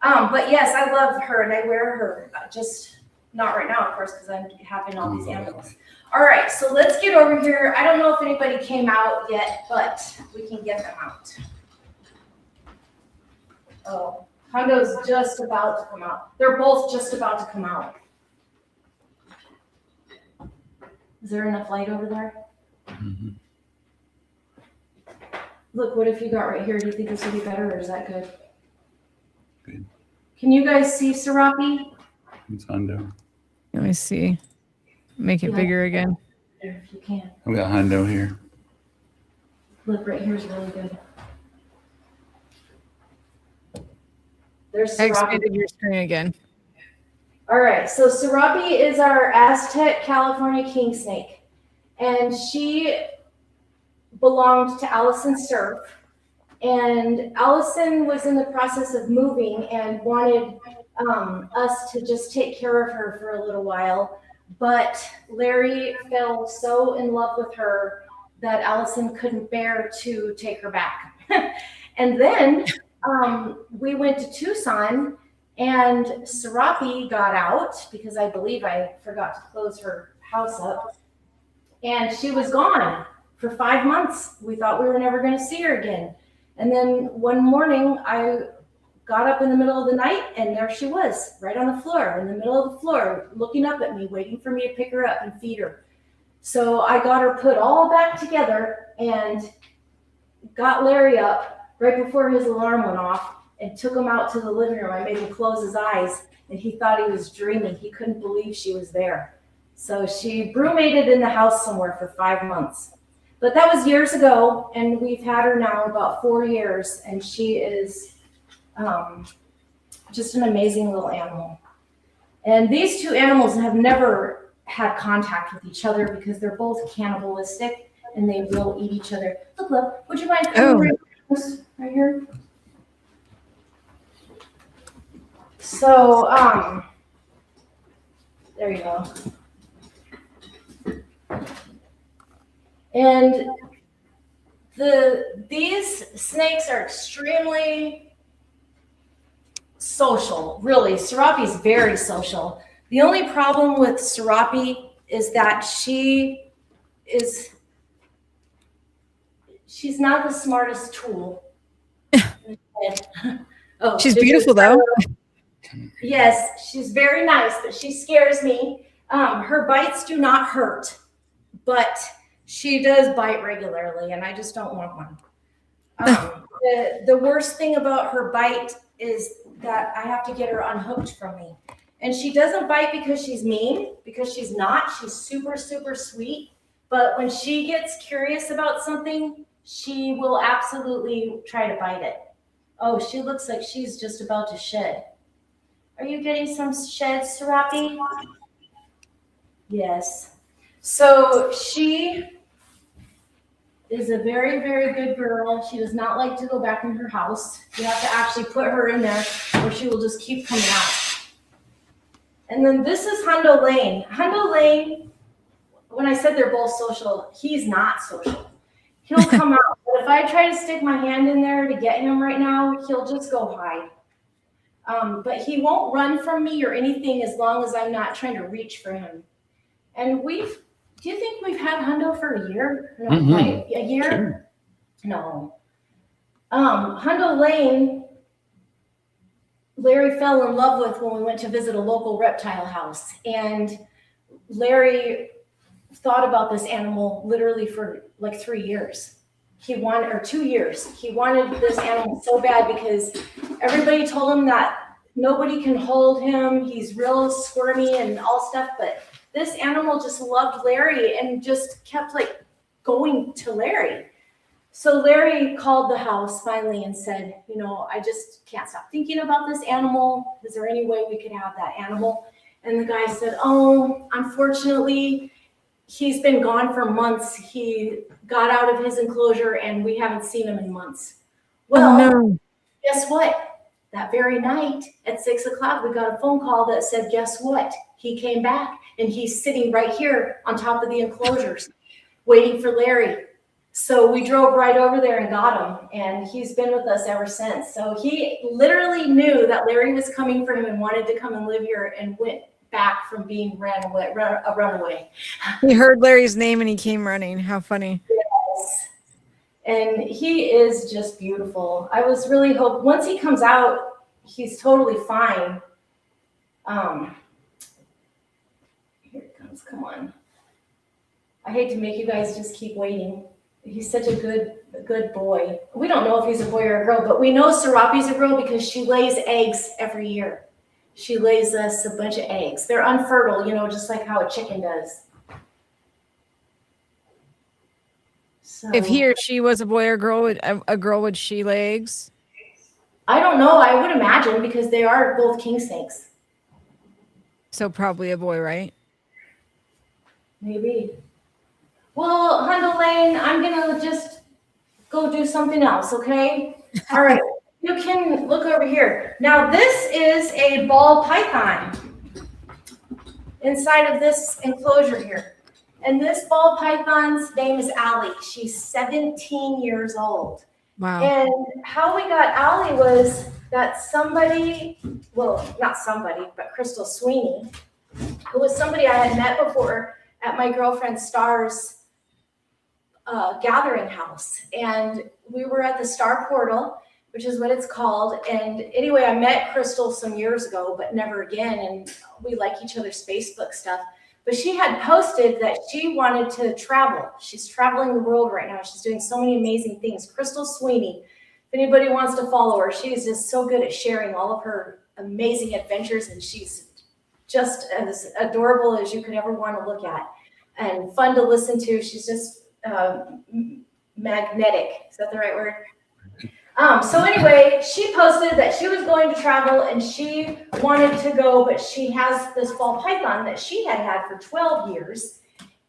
But yes, I love her and I wear her, just not right now, of course, because I'm having all these animals. All right, so let's get over here. I don't know if anybody came out yet, but we can get them out. Oh, Hondo's just about to come out. They're both just about to come out. Is there enough light over there? Mm-hmm. Look, what if you got right here? Do you think this would be better or is that good? Good. Can you guys see Serapi? It's Hondo. Let me see. Make it bigger again. There, if you can. I've got Hondo here. Look, right here is really good. There's I Serapi. expanded your screen again. All right, so Serapi is our Aztec California king snake. And she belonged to Allison Surf. And Allison was in the process of moving and wanted us to just take care of her for a little while. But Larry fell so in love with her that Allison couldn't bear to take her back. And then we went to Tucson and Serapi got out because I believe I forgot to close her house up. And she was gone for 5 months. We thought we were never going to see her again. And then one morning I got up in the middle of the night and there she was right on the floor, in the middle of the floor, looking up at me, waiting for me to pick her up and feed her. So I got her put all back together and got Larry up right before his alarm went off and took him out to the living room. I made him close his eyes and he thought he was dreaming. He couldn't believe she was there. So she brumated in the house somewhere for 5 months. But that was years ago, and we've had her now about 4 years, and she is just an amazing little animal. And these two animals have never had contact with each other because they're both cannibalistic, and they will eat each other. Look, love, would you mind coming right here? So, there you go. And these snakes are extremely social, really. Serapi's very social. The only problem with Serapi is that she's not the smartest tool. Oh, she's beautiful though. Yes, she's very nice, but she scares me. Her bites do not hurt, but she does bite regularly, and I just don't want one. The worst thing about her bite is that I have to get her unhooked from me. And she doesn't bite because she's mean, because she's not. She's super, super sweet. But when she gets curious about something, she will absolutely try to bite it. Oh, she looks like she's just about to shed. Are you getting some sheds, Serapi? Yes. So she is a very, very good girl. She does not like to go back in her house. You have to actually put her in there or she will just keep coming out. And then this is Hundo Lane. Hundo Lane, when I said they're both social, he's not social. He'll come out. But if I try to stick my hand in there to get him right now, he'll just go hide. But he won't run from me or anything as long as I'm not trying to reach for him. And do you think we've had Hundo for a year? No, right? A year? Sure. No. Hundo Lane, Larry fell in love with when we went to visit a local reptile house. And Larry thought about this animal literally for like 3 years. 2 years. He wanted this animal so bad because everybody told him that nobody can hold him. He's real squirmy and all stuff, but this animal just loved Larry and just kept like going to Larry. So Larry called the house finally and said, you know, I just can't stop thinking about this animal. Is there any way we could have that animal? And the guy said, oh, unfortunately, he's been gone for months. He got out of his enclosure and we haven't seen him in months. Well, no. Guess what? That very night at 6 o'clock, we got a phone call that said, guess what? He came back and he's sitting right here on top of the enclosures waiting for Larry. So we drove right over there and got him, and he's been with us ever since. So he literally knew that Larry was coming for him and wanted to come and live here and went back from being a runaway. He heard Larry's name and he came running. How funny. Yes. And he is just beautiful. I was really hoping once he comes out, he's totally fine. Here it comes. Come on. I hate to make you guys just keep waiting. He's such a good boy. We don't know if he's a boy or a girl, but we know Serapi's a girl because she lays eggs every year. She lays us a bunch of eggs. They're unfertile, you know, just like how a chicken does. So, If he or she was a boy or girl, would she lay eggs? I don't know. I would imagine because they are both king snakes. So probably a boy, right? Maybe. Well, Hundo Lane, I'm going to just go do something else, okay? All right. You can look over here. Now, this is a ball python inside of this enclosure here. And this ball python's name is Allie. She's 17 years old. Wow. And how we got Allie was that somebody, well, not somebody, but Crystal Sweeney, who was somebody I had met before at my girlfriend Star's gathering house. And we were at the Star Portal, which is what it's called. And anyway, I met Crystal some years ago, but never again. And we like each other's Facebook stuff. But she had posted that she wanted to travel. She's traveling the world right now. She's doing so many amazing things. Crystal Sweeney, if anybody wants to follow her, she's just so good at sharing all of her amazing adventures. And she's just as adorable as you could ever want to look at and fun to listen to. She's just magnetic. Is that the right word? So anyway, she posted that she was going to travel and she wanted to go, but she has this ball python that she had for 12 years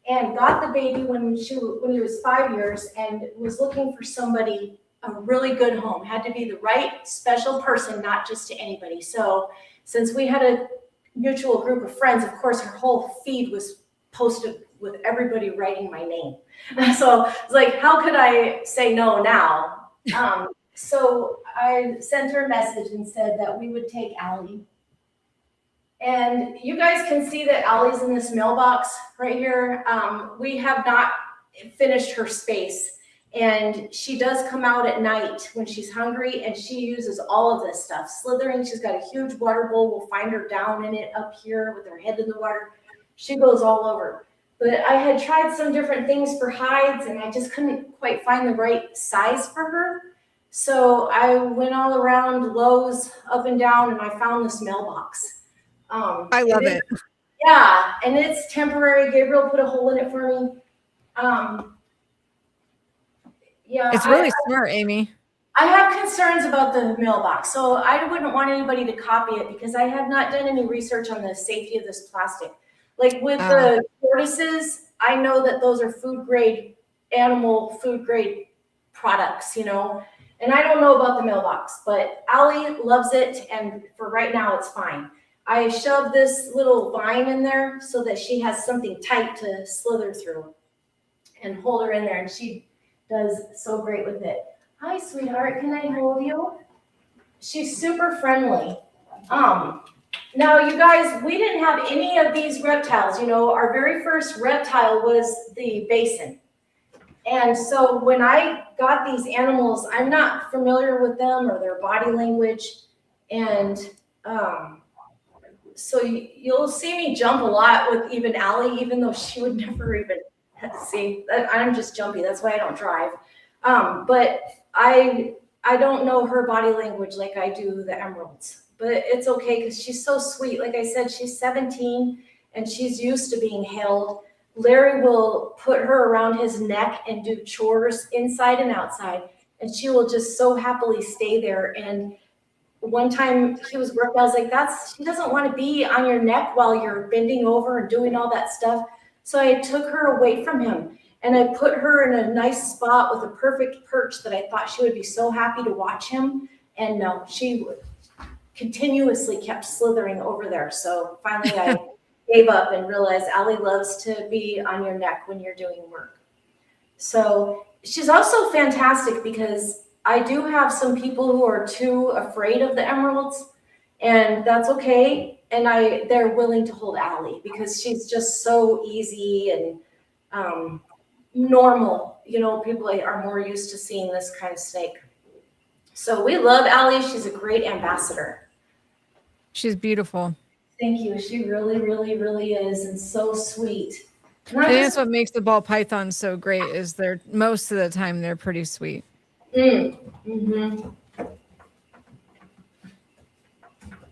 and got the baby when he was 5 years and was looking for somebody, a really good home. Had to be the right special person, not just to anybody. So since we had a mutual group of friends, of course, her whole feed was posted with everybody writing my name. So it's like, how could I say no now? So I sent her a message and said that we would take Allie. And you guys can see that Allie's in this mailbox right here. We have not finished her space. And she does come out at night when she's hungry and she uses all of this stuff. Slithering, she's got a huge water bowl. We'll find her down in it up here with her head in the water. She goes all over. But I had tried some different things for hides and I just couldn't quite find the right size for her. So I went all around Lowe's up and down and I found this mailbox. I love it. Yeah, and it's temporary. Gabriel put a hole in it for me. Yeah, It's really smart, Amy. I have concerns about the mailbox, so I wouldn't want anybody to copy it because I have not done any research on the safety of this plastic. Like with the tortoises, I know that those are food grade, animal food grade products, you know, and I don't know about the mailbox, but Allie loves it, and for right now, it's fine. I shoved this little vine in there so that she has something tight to slither through and hold her in there, and she does so great with it. Hi, sweetheart, can I hold you? She's super friendly. Now you guys, we didn't have any of these reptiles. You know, our very first reptile was the basin. And so when I got these animals, I'm not familiar with them or their body language. And so you'll see me jump a lot with even Allie, even though she would never even see. I'm just jumpy. That's why I don't drive. But I don't know her body language like I do the emeralds, but it's okay because she's so sweet. Like I said, she's 17 and she's used to being held. Larry will put her around his neck and do chores inside and outside, and she will just so happily stay there. And one time he was working, I was like, she doesn't want to be on your neck while you're bending over and doing all that stuff. So I took her away from him. And I put her in a nice spot with a perfect perch that I thought she would be so happy to watch him. And no, she continuously kept slithering over there. So finally I gave up and realized Allie loves to be on your neck when you're doing work. So she's also fantastic because I do have some people who are too afraid of the emeralds, and that's okay. And they're willing to hold Allie because she's just so easy and normal. You know, people are more used to seeing this kind of snake. So we love Allie. She's a great ambassador. She's beautiful. Thank you. She really, really, really is, and so sweet. And that's what makes the ball pythons so great is they're most of the time they're pretty sweet.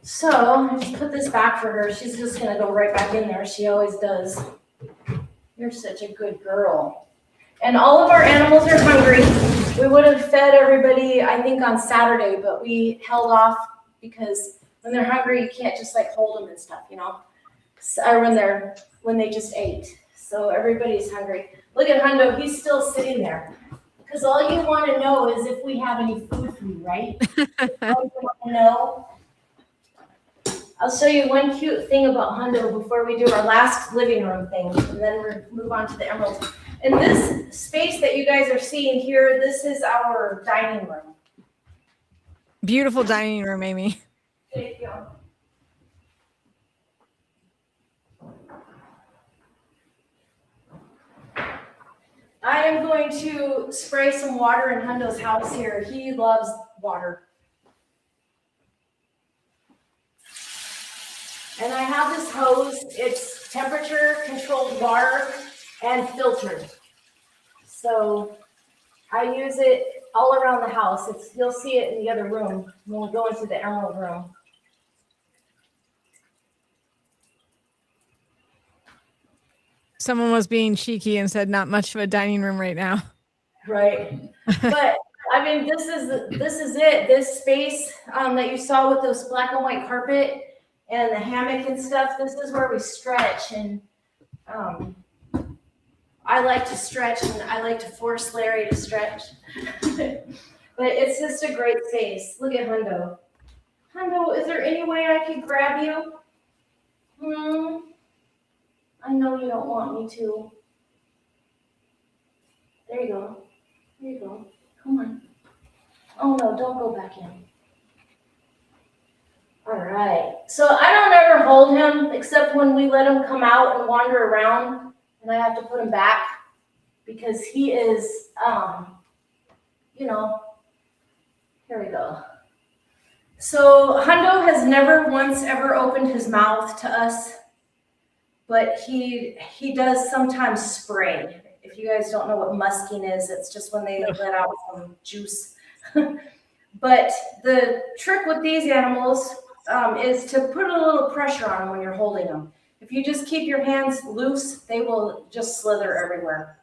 So I just put this back for her. She's just gonna go right back in there. She always does. You're such a good girl. And all of our animals are hungry. We would have fed everybody, I think, on Saturday, but we held off because when they're hungry, you can't just like hold them and stuff, you know? Or when they just ate. So everybody's hungry. Look at Hundo, he's still sitting there. Because all you want to know is if we have any food for you, right? All you want to know. I'll show you one cute thing about Hundo before we do our last living room thing, and then we'll move on to the emeralds. And this space that you guys are seeing here, this is our dining room. Beautiful dining room, Amy. Thank you. I am going to spray some water in Hundo's house here. He loves water. And I have this hose. It's temperature controlled water and filtered. So I use it all around the house. You'll see it in the other room when we go into the emerald room. Someone was being cheeky and said not much of a dining room right now. Right. But I mean, this is it. This space that you saw with those black and white carpet and the hammock and stuff, this is where we stretch. And I like to stretch and I like to force Larry to stretch. But it's just a great space. Look at Hundo. Hundo, is there any way I could grab you? I know you don't want me to. There you go. There you go. Come on. Oh no, don't go back in. All right. So I don't ever hold him except when we let him come out and wander around, and I have to put him back because he is, here we go. So Hundo has never once ever opened his mouth to us, but he does sometimes spray. If you guys don't know what musking is, it's just when they let out some juice. But the trick with these animals is to put a little pressure on them when you're holding them. If you just keep your hands loose, they will just slither everywhere.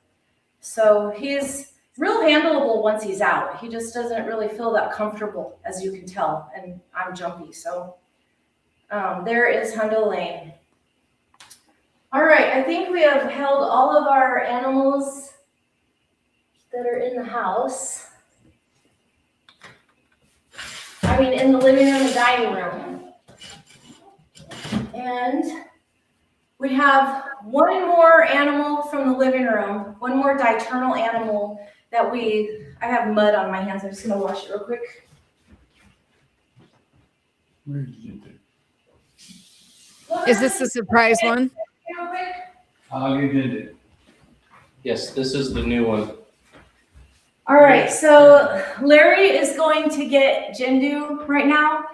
So he's real handleable once he's out. He just doesn't really feel that comfortable, as you can tell, and I'm jumpy. So there is Hundo Lane. All right, I think we have held all of our animals that are in the house. I mean, in the living room and dining room. And we have one more animal from the living room, one more diurnal animal that I have mud on my hands. I'm just gonna wash it real quick. Where did you do? Is this the surprise one? Real quick. Oh, you did it. Yes, this is the new one. All right, so Larry is going to get Jindu right now.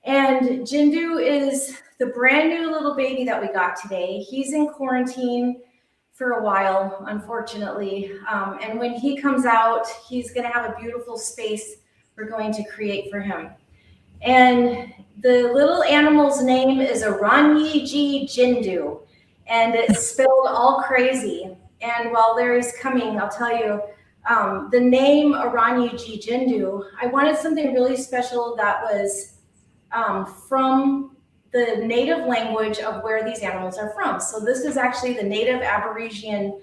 And Jindu is the brand new little baby that we got today. He's in quarantine for a while, unfortunately. And when he comes out, he's gonna have a beautiful space we're going to create for him. And the little animal's name is Aranyiji Jindu, and it's spelled all crazy. And while Larry's coming, I'll tell you, the name Aranyiji Jindu, I wanted something really special that was from the native language of where these animals are from. So this is actually the native Aborigine,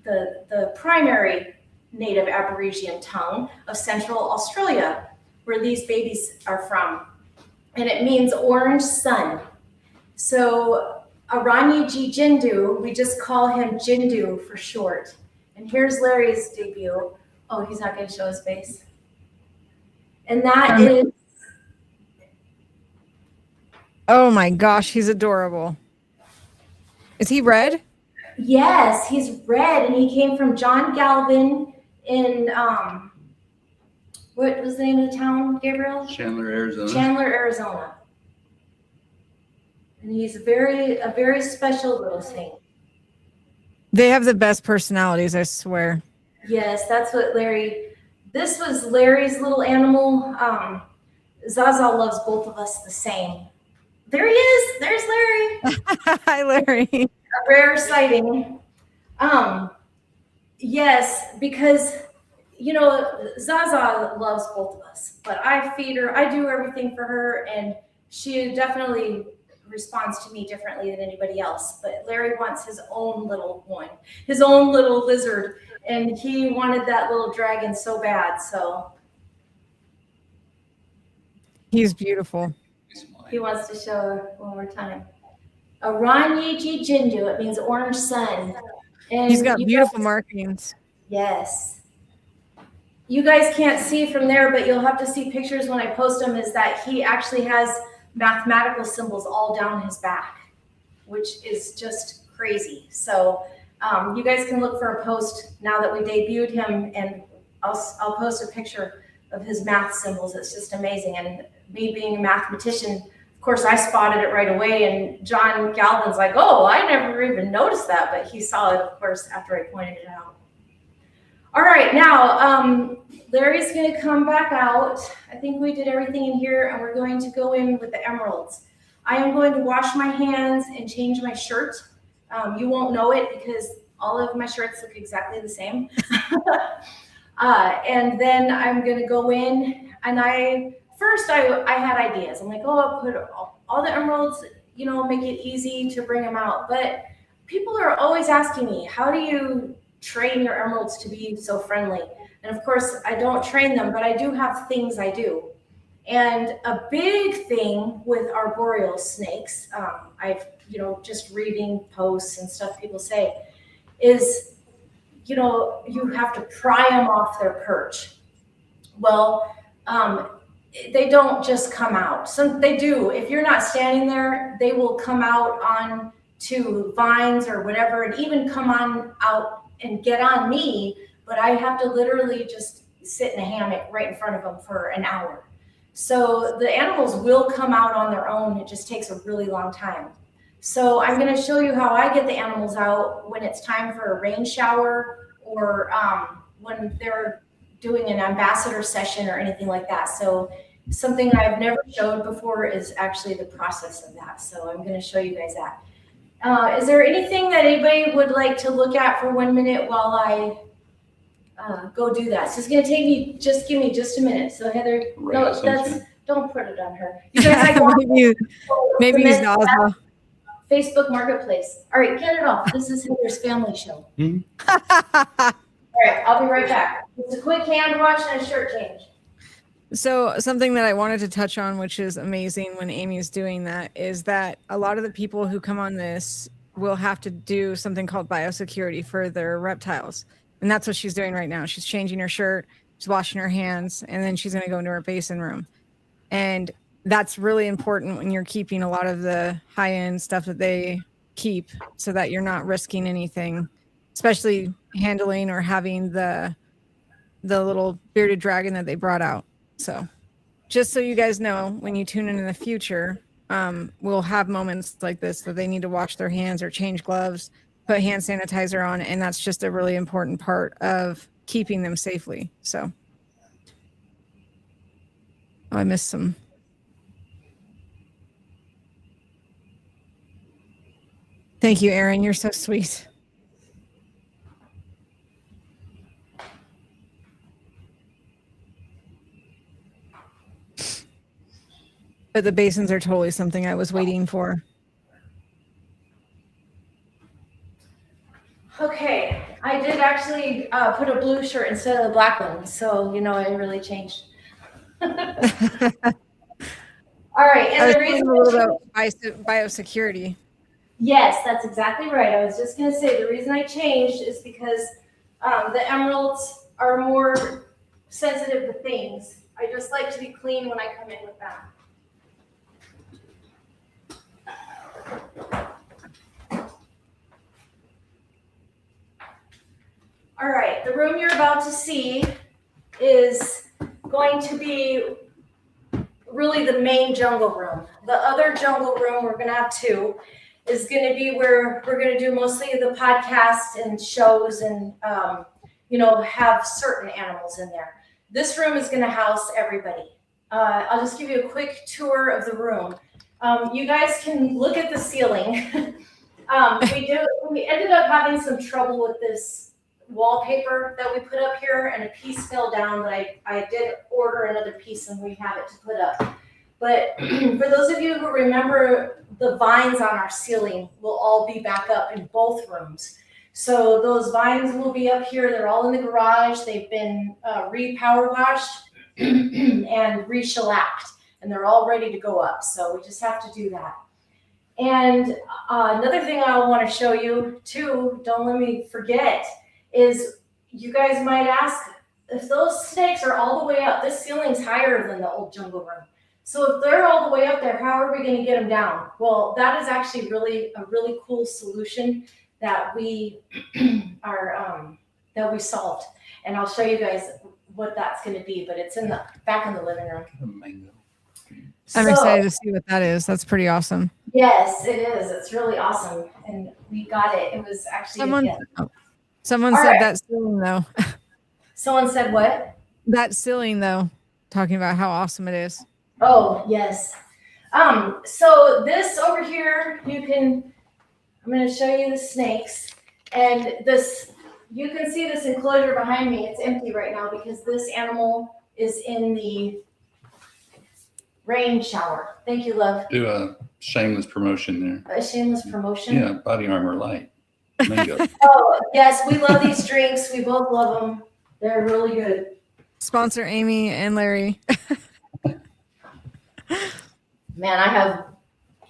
the primary native Aborigine tongue of Central Australia, where these babies are from. And it means orange sun. So Aranyiji Jindu, we just call him Jindu for short. And here's Larry's debut. Oh, he's not gonna show his face. And that is, Oh my gosh, he's adorable. Is he red? yes, he's red, and he came from John Galvin in, what was the name of the town, Gabriel? Chandler, Arizona. Chandler, Arizona. And he's a very special little thing. They have the best personalities, I swear. Yes, that's what this was Larry's little animal. Zaza loves both of us the same. There he is. There's Larry. Hi, Larry. A rare sighting. Yes, because, you know, Zaza loves both of us, but I feed her. I do everything for her, and she definitely responds to me differently than anybody else. But Larry wants his own little one, his own little lizard, and he wanted that little dragon so bad. So He's beautiful. he wants to show her one more time. Aranyiji Jindu. It means orange sun. And He's got you beautiful guys- markings. Yes. You guys can't see from there, but you'll have to see pictures when I post them, is that he actually has mathematical symbols all down his back, which is just crazy. So you guys can look for a post now that we debuted him, and I'll post a picture of his math symbols. It's just amazing. And me being a mathematician, of course, I spotted it right away. And John Galvin's like, oh, I never even noticed that. But he saw it, of course, after I pointed it out. All right, now Larry's going to come back out. I think we did everything in here, and we're going to go in with the emeralds. I am going to wash my hands and change my shirt. You won't know it because all of my shirts look exactly the same. And then I'm going to go in, and I had ideas. I'm like, oh, I'll put all the emeralds, you know, make it easy to bring them out. But people are always asking me, how do you train your emeralds to be so friendly? And of course, I don't train them, but I do have things I do. And a big thing with arboreal snakes, I've, you know, just reading posts and stuff people say, is, you know, you have to pry them off their perch. Well, they don't just come out. So they do. If you're not standing there, they will come out on to vines or whatever, and even come on out and get on me. But I have to literally just sit in a hammock right in front of them for an hour. So the animals will come out on their own. It just takes a really long time. So I'm going to show you how I get the animals out when it's time for a rain shower, or when they're doing an ambassador session or anything like that. So something I've never showed before is actually the process of that. So I'm going to show you guys that. Is there anything that anybody would like to look at for 1 minute while I go do that? So it's going to take me, just give me just a minute. So Heather, no, don't put it on her. You guys like maybe use Oslo. Facebook Marketplace. All right, get it off. This is Heather's family show. Hmm? All right, I'll be right back. It's a quick hand wash and a shirt change. So something that I wanted to touch on, which is amazing when Amy's doing that, is that a lot of the people who come on this will have to do something called biosecurity for their reptiles. And that's what she's doing right now. She's changing her shirt, she's washing her hands, and then she's going to go into her basin room. And that's really important when you're keeping a lot of the high-end stuff that they keep, so that you're not risking anything, especially handling or having the little bearded dragon that they brought out. So just so you guys know, when you tune in the future, we'll have moments like this that they need to wash their hands or change gloves, put hand sanitizer on, and that's just a really important part of keeping them safely. So, oh, I missed some. Thank you, Erin. You're so sweet. But the basins are totally something I was waiting for. Okay, I did actually put a blue shirt instead of the black one, so you know I really changed. All right, and the reason a little about biosecurity. Yes, that's exactly right. I was just going to say the reason I changed is because the emeralds are more sensitive to things. I just like to be clean when I come in with them. All right, the room you're about to see is going to be really the main jungle room. The other jungle room, we're going to have two, is going to be where we're going to do mostly the podcast and shows and, you know, have certain animals in there. This room is going to house everybody. I'll just give you a quick tour of the room. You guys can look at the ceiling. We ended up having some trouble with this wallpaper that we put up here, and a piece fell down, but I did order another piece and we have it to put up. But for those of you who remember, the vines on our ceiling will all be back up in both rooms. So those vines will be up here. They're all in the garage. They've been re-power washed and re-shellacked, and they're all ready to go up. So we just have to do that. And another thing I want to show you too, don't let me forget, is you guys might ask, if those snakes are all the way up, this ceiling's higher than the old jungle room. So if they're all the way up there, how are we going to get them down? Well, that is actually a really cool solution that we that we solved. And I'll show you guys what that's going to be, but it's back in the living room. I'm excited to see what that is. That's pretty awesome. Yes, it is. It's really awesome. And we got it. It was actually Someone said that ceiling though. Someone said what? That ceiling though, talking about how awesome it is. Oh, yes. So this over here, I'm going to show you the snakes. And you can see this enclosure behind me. It's empty right now because this animal is in the rain shower. Thank you, love. Do a shameless promotion there. A shameless promotion? Yeah, Body Armor Light. Mango. Oh, yes, we love these drinks. We both love them. They're really good. Sponsor Amy and Larry. Man, I have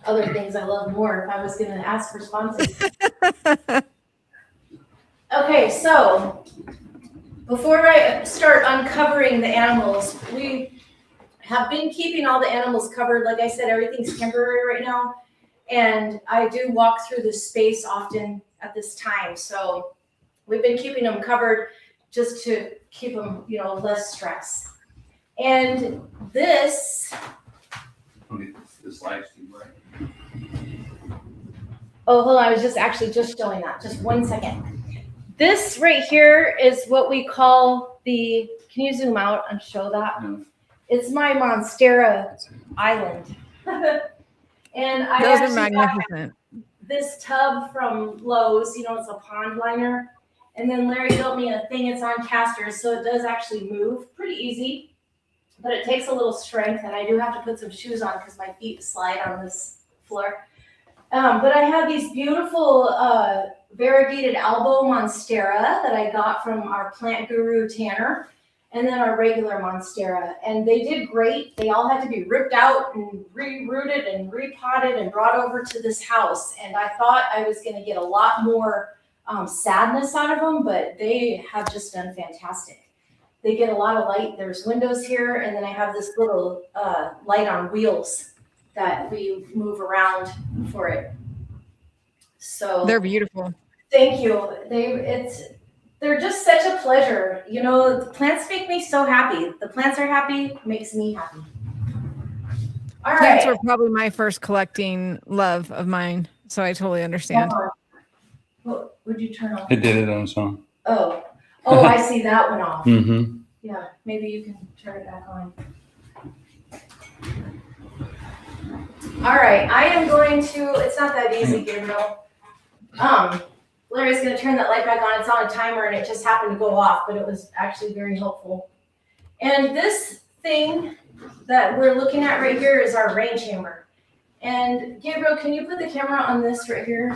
other things I love more if I was going to ask for sponsors. Okay, so before I start uncovering the animals, we have been keeping all the animals covered. Like I said, everything's temporary right now. And I do walk through this space often at this time. So we've been keeping them covered just to keep them, you know, less stress. And this, This lights too bright. oh, hold on, I was just showing that. Just 1 second. This right here is what we call the Can you zoom out and show that? No. It's my Monstera island. And I Those are actually got magnificent. this tub from Lowe's, you know, it's a pond liner. And then Larry built me a thing, it's on casters, so it does actually move pretty easy, but it takes a little strength, and I do have to put some shoes on because my feet slide on this floor. But I have these beautiful variegated elbow Monstera that I got from our plant guru Tanner, and then our regular Monstera. And they did great. They all had to be ripped out and re-rooted and repotted and brought over to this house. And I thought I was going to get a lot more sadness out of them, but they have just done fantastic. They get a lot of light. There's windows here, and then I have this little light on wheels that we move around for it. So They're beautiful. thank you. They're just such a pleasure. You know, the plants make me so happy. The plants are happy, makes me happy. All Plants right. were probably my first collecting love of mine, so I totally understand. What would you turn off? It did it on its own. Oh, I see that one off. Mm-hmm. Yeah, maybe you can turn it back on. All right, I am going to, it's not that easy, Gabriel. Larry's gonna turn that light back on. It's on a timer and it just happened to go off, but it was actually very helpful. And this thing that we're looking at right here is our rain chamber. And Gabriel, can you put the camera on this right here?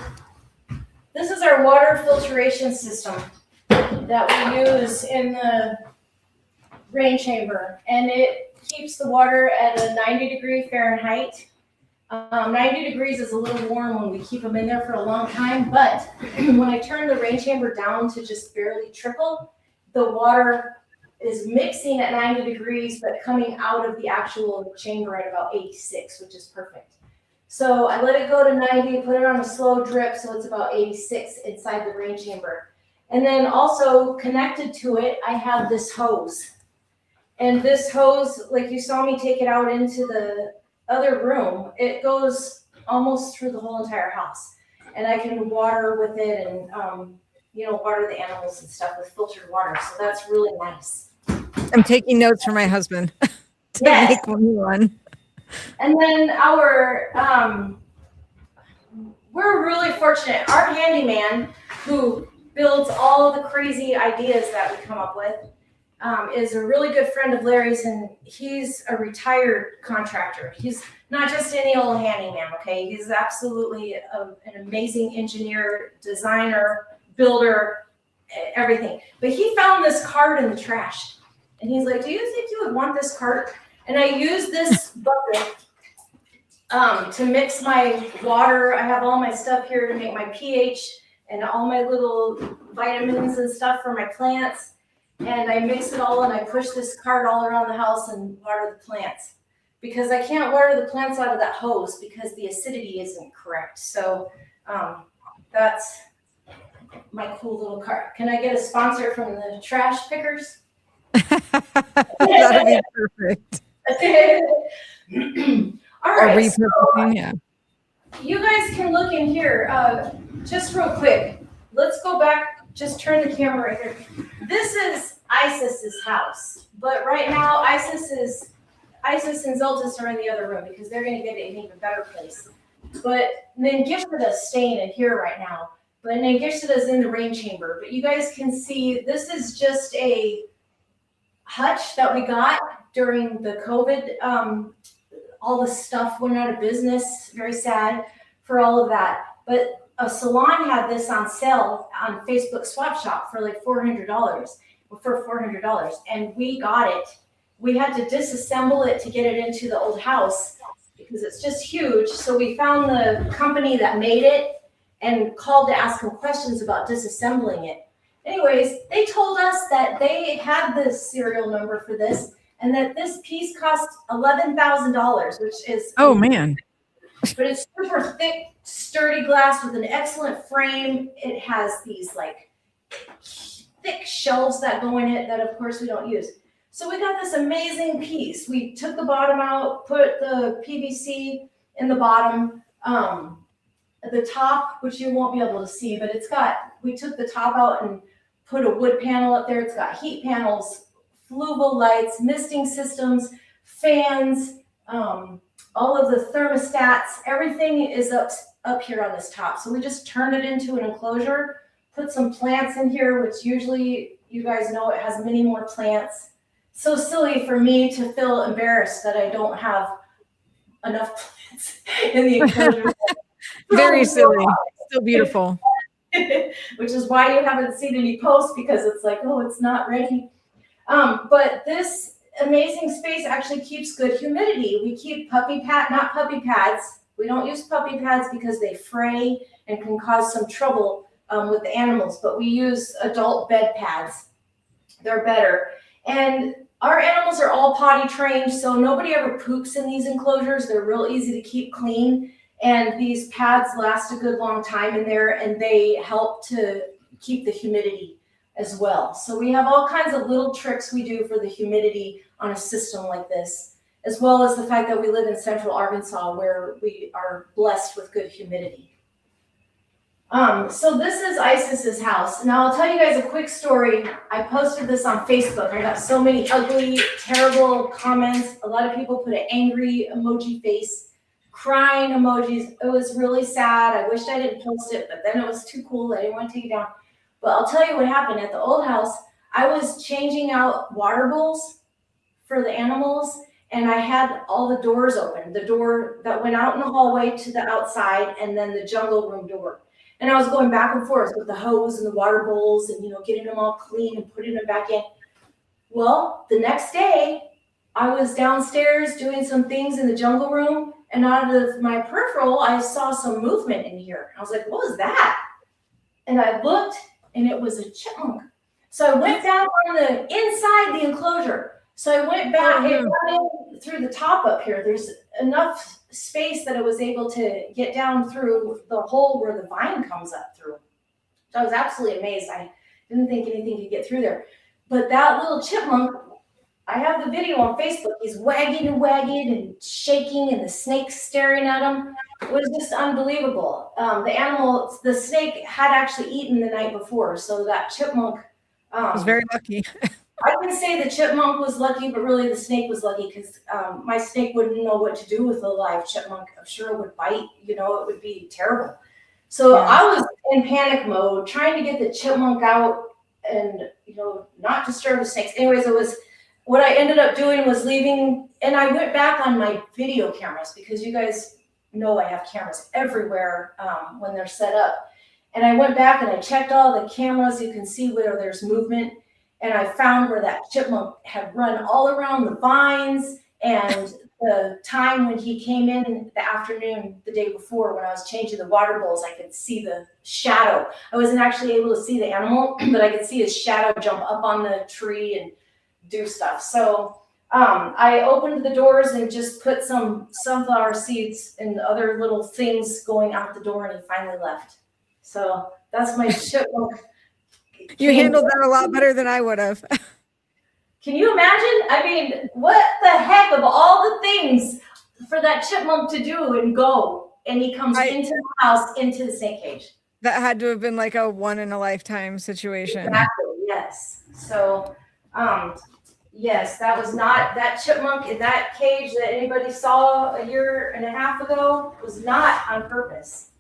This is our water filtration system that we use in the rain chamber, and it keeps the water at a 90-degree Fahrenheit. 90 degrees is a little warm when we keep them in there for a long time, but when I turn the rain chamber down to just barely trickle, the water is mixing at 90 degrees, but coming out of the actual chamber at about 86, which is perfect. So I let it go to 90, put it on a slow drip, so it's about 86 inside the rain chamber. And then also connected to it, I have this hose. And this hose, like you saw me take it out into the other room, it goes almost through the whole entire house. And I can water with it and, water the animals and stuff with filtered water. So that's really nice. I'm taking notes for my husband to make one. And then we're really fortunate. Our handyman, who builds all of the crazy ideas that we come up with, is a really good friend of Larry's, and he's a retired contractor. He's not just any old handyman, okay? He's absolutely an amazing engineer, designer, builder, everything. But he found this cart in the trash, and he's like, do you think you would want this cart? And I use this bucket to mix my water. I have all my stuff here to make my pH and all my little vitamins and stuff for my plants. And I mix it all and I push this cart all around the house and water the plants. Because I can't water the plants out of that hose because the acidity isn't correct. So that's my cool little cart. Can I get a sponsor from the trash pickers? That'll be perfect. All right. Repurposing, yeah. You guys can look in here. Just real quick. Let's go back. Just turn the camera right here. This is Isis's house, but right now Isis and Zoltus are in the other room because they're going to get an even better place. But Nengishita's staying in here right now. But Nengishita's in the rain chamber. But you guys can see this is just a hutch that we got during the COVID. All the stuff went out of business. Very sad for all of that. But a salon had this on sale on Facebook Swap Shop for like $400, and we got it. We had to disassemble it to get it into the old house because it's just huge. So we found the company that made it and called to ask them questions about disassembling it. Anyways, they told us that they had the serial number for this and that this piece cost $11,000, which is man. But it's super thick, sturdy glass with an excellent frame. It has these like thick shelves that go in it that of course we don't use. So we got this amazing piece. We took the bottom out, put the PVC in the bottom, at the top, which you won't be able to see, but we took the top out and put a wood panel up there. It's got heat panels fluval lights, misting systems, fans, all of the thermostats, everything is up here on this top. So we just turned it into an enclosure, put some plants in here, which usually you guys know it has many more plants. So silly for me to feel embarrassed that I don't have enough plants in the enclosure. Very silly. Still beautiful. Which is why you haven't seen any posts, because it's like, oh, it's not ready. But this amazing space actually keeps good humidity. We keep not puppy pads. We don't use puppy pads because they fray and can cause some trouble with the animals, but we use adult bed pads. They're better. And our animals are all potty trained, so nobody ever poops in these enclosures. They're real easy to keep clean. And these pads last a good long time in there, and they help to keep the humidity as well. So we have all kinds of little tricks we do for the humidity on a system like this, as well as the fact that we live in central Arkansas where we are blessed with good humidity. So this is Isis's house. Now I'll tell you guys a quick story. I posted this on Facebook. I got so many ugly, terrible comments. A lot of people put an angry emoji face, crying emojis. It was really sad. I wished I didn't post it, but then it was too cool. I didn't want to take it down. But I'll tell you what happened at the old house. I was changing out water bowls for the animals, and I had all the doors open. The door that went out in the hallway to the outside, and then the jungle room door. And I was going back and forth with the hose and the water bowls and, getting them all clean and putting them back in. Well, the next day, I was downstairs doing some things in the jungle room, and out of my peripheral, I saw some movement in here. I was like, what was that? And I looked, and it was a chipmunk. So I went down on the inside the enclosure. So I went back and got in through the top up here. There's enough space that I was able to get down through the hole where the vine comes up through. So I was absolutely amazed. I didn't think anything could get through there. But that little chipmunk, I have the video on Facebook. He's wagging and shaking, and the snake's staring at him. It was just unbelievable. The snake had actually eaten the night before. So that chipmunk was very lucky. I can say the chipmunk was lucky, but really the snake was lucky, because my snake wouldn't know what to do with a live chipmunk. I'm sure it would bite, it would be terrible. So I was in panic mode, trying to get the chipmunk out and, not disturb the snakes. Anyways, what I ended up doing was leaving, and I went back on my video cameras, because you guys know I have cameras everywhere when they're set up. And I went back and I checked all the cameras. You can see where there's movement. And I found where that chipmunk had run all around the vines, and the time when he came in the afternoon the day before, when I was changing the water bowls, I could see the shadow. I wasn't actually able to see the animal, but I could see his shadow jump up on the tree and do stuff. So I opened the doors and just put some sunflower seeds and other little things going out the door, and he finally left. So that's my chipmunk. You handled that a lot better than I would have. Can you imagine? I mean, what the heck of all the things for that chipmunk to do and go, and he comes into the house, into the snake cage. That had to have been like a one in a lifetime situation. Exactly, yes. So, yes, that was not, that chipmunk in that cage that anybody saw a year and a half ago was not on purpose.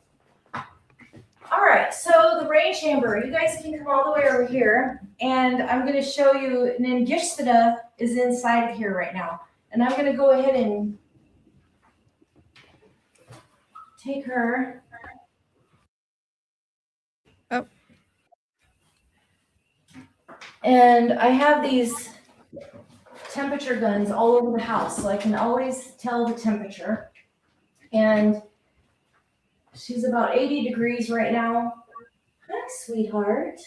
All right, so the rain chamber, you guys can come all the way over here, and I'm going to show you, Ningishsida is inside of here right now, and I'm going to go ahead and take her. Oh. And I have these temperature guns all over the house, so I can always tell the temperature. And she's about 80 degrees right now. Hi, sweetheart.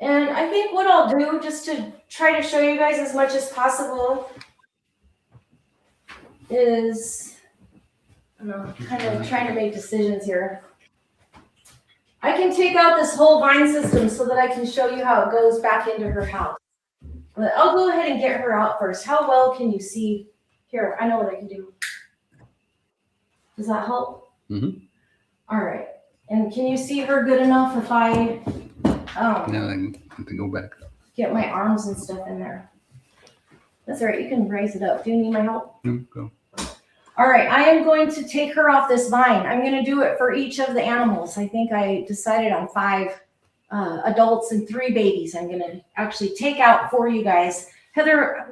And I think what I'll do, just to try to show you guys as much as possible, is, I'm kind of trying to make decisions here. I can take out this whole vine system so that I can show you how it goes back into her house. But I'll go ahead and get her out first. How well can you see? Here, I know what I can do. Does that help? Mm-hmm. All right. And can you see her good enough if I... No, Have to go back up. get my arms and stuff in there. That's all right. You can raise it up. Do you need my help? No, go. All right. I am going to take her off this vine. I'm going to do it for each of the animals. I think I decided on 5 adults and 3 babies. I'm going to actually take out for you guys. Heather,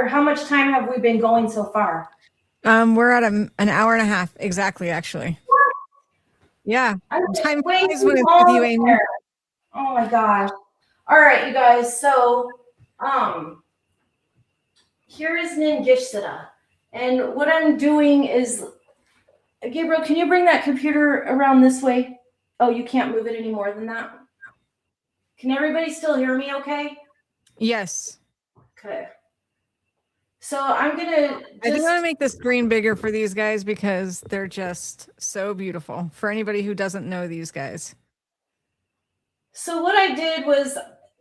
how much time have we been going so far? We're at an hour and a half exactly, actually. What? Yeah. Time Way flies too when it's with you, long Amy. there. Oh my gosh. All right, you guys. So, here is Ningishsita. And what I'm doing is, Gabriel, can you bring that computer around this way? Oh, you can't move it any more than that? Can everybody still hear me okay? Yes. Okay. So I'm going to I do want to make the screen bigger for these guys because they're just so beautiful for anybody who doesn't know these guys. So what I did was,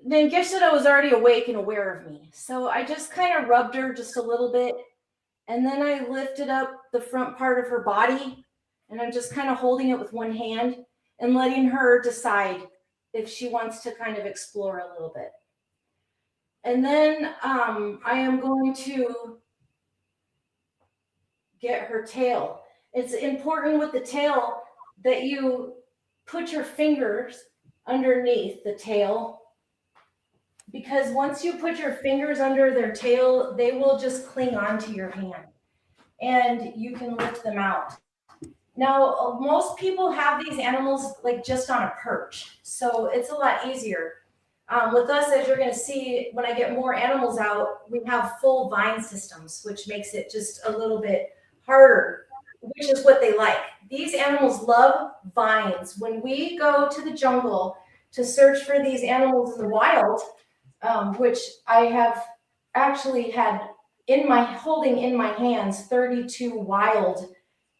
Ningishsita was already awake and aware of me. So I just kind of rubbed her just a little bit. And then I lifted up the front part of her body. And I'm just kind of holding it with one hand and letting her decide if she wants to kind of explore a little bit. And then I am going to get her tail. It's important with the tail that you put your fingers underneath the tail, because once you put your fingers under their tail, they will just cling onto your hand and you can lift them out. Now, most people have these animals like just on a perch, so it's a lot easier. With us, as you're going to see, when I get more animals out, we have full vine systems, which makes it just a little bit harder, which is what they like. These animals love vines. When we go to the jungle to search for these animals in the wild, which I have actually had holding in my hands 32 wild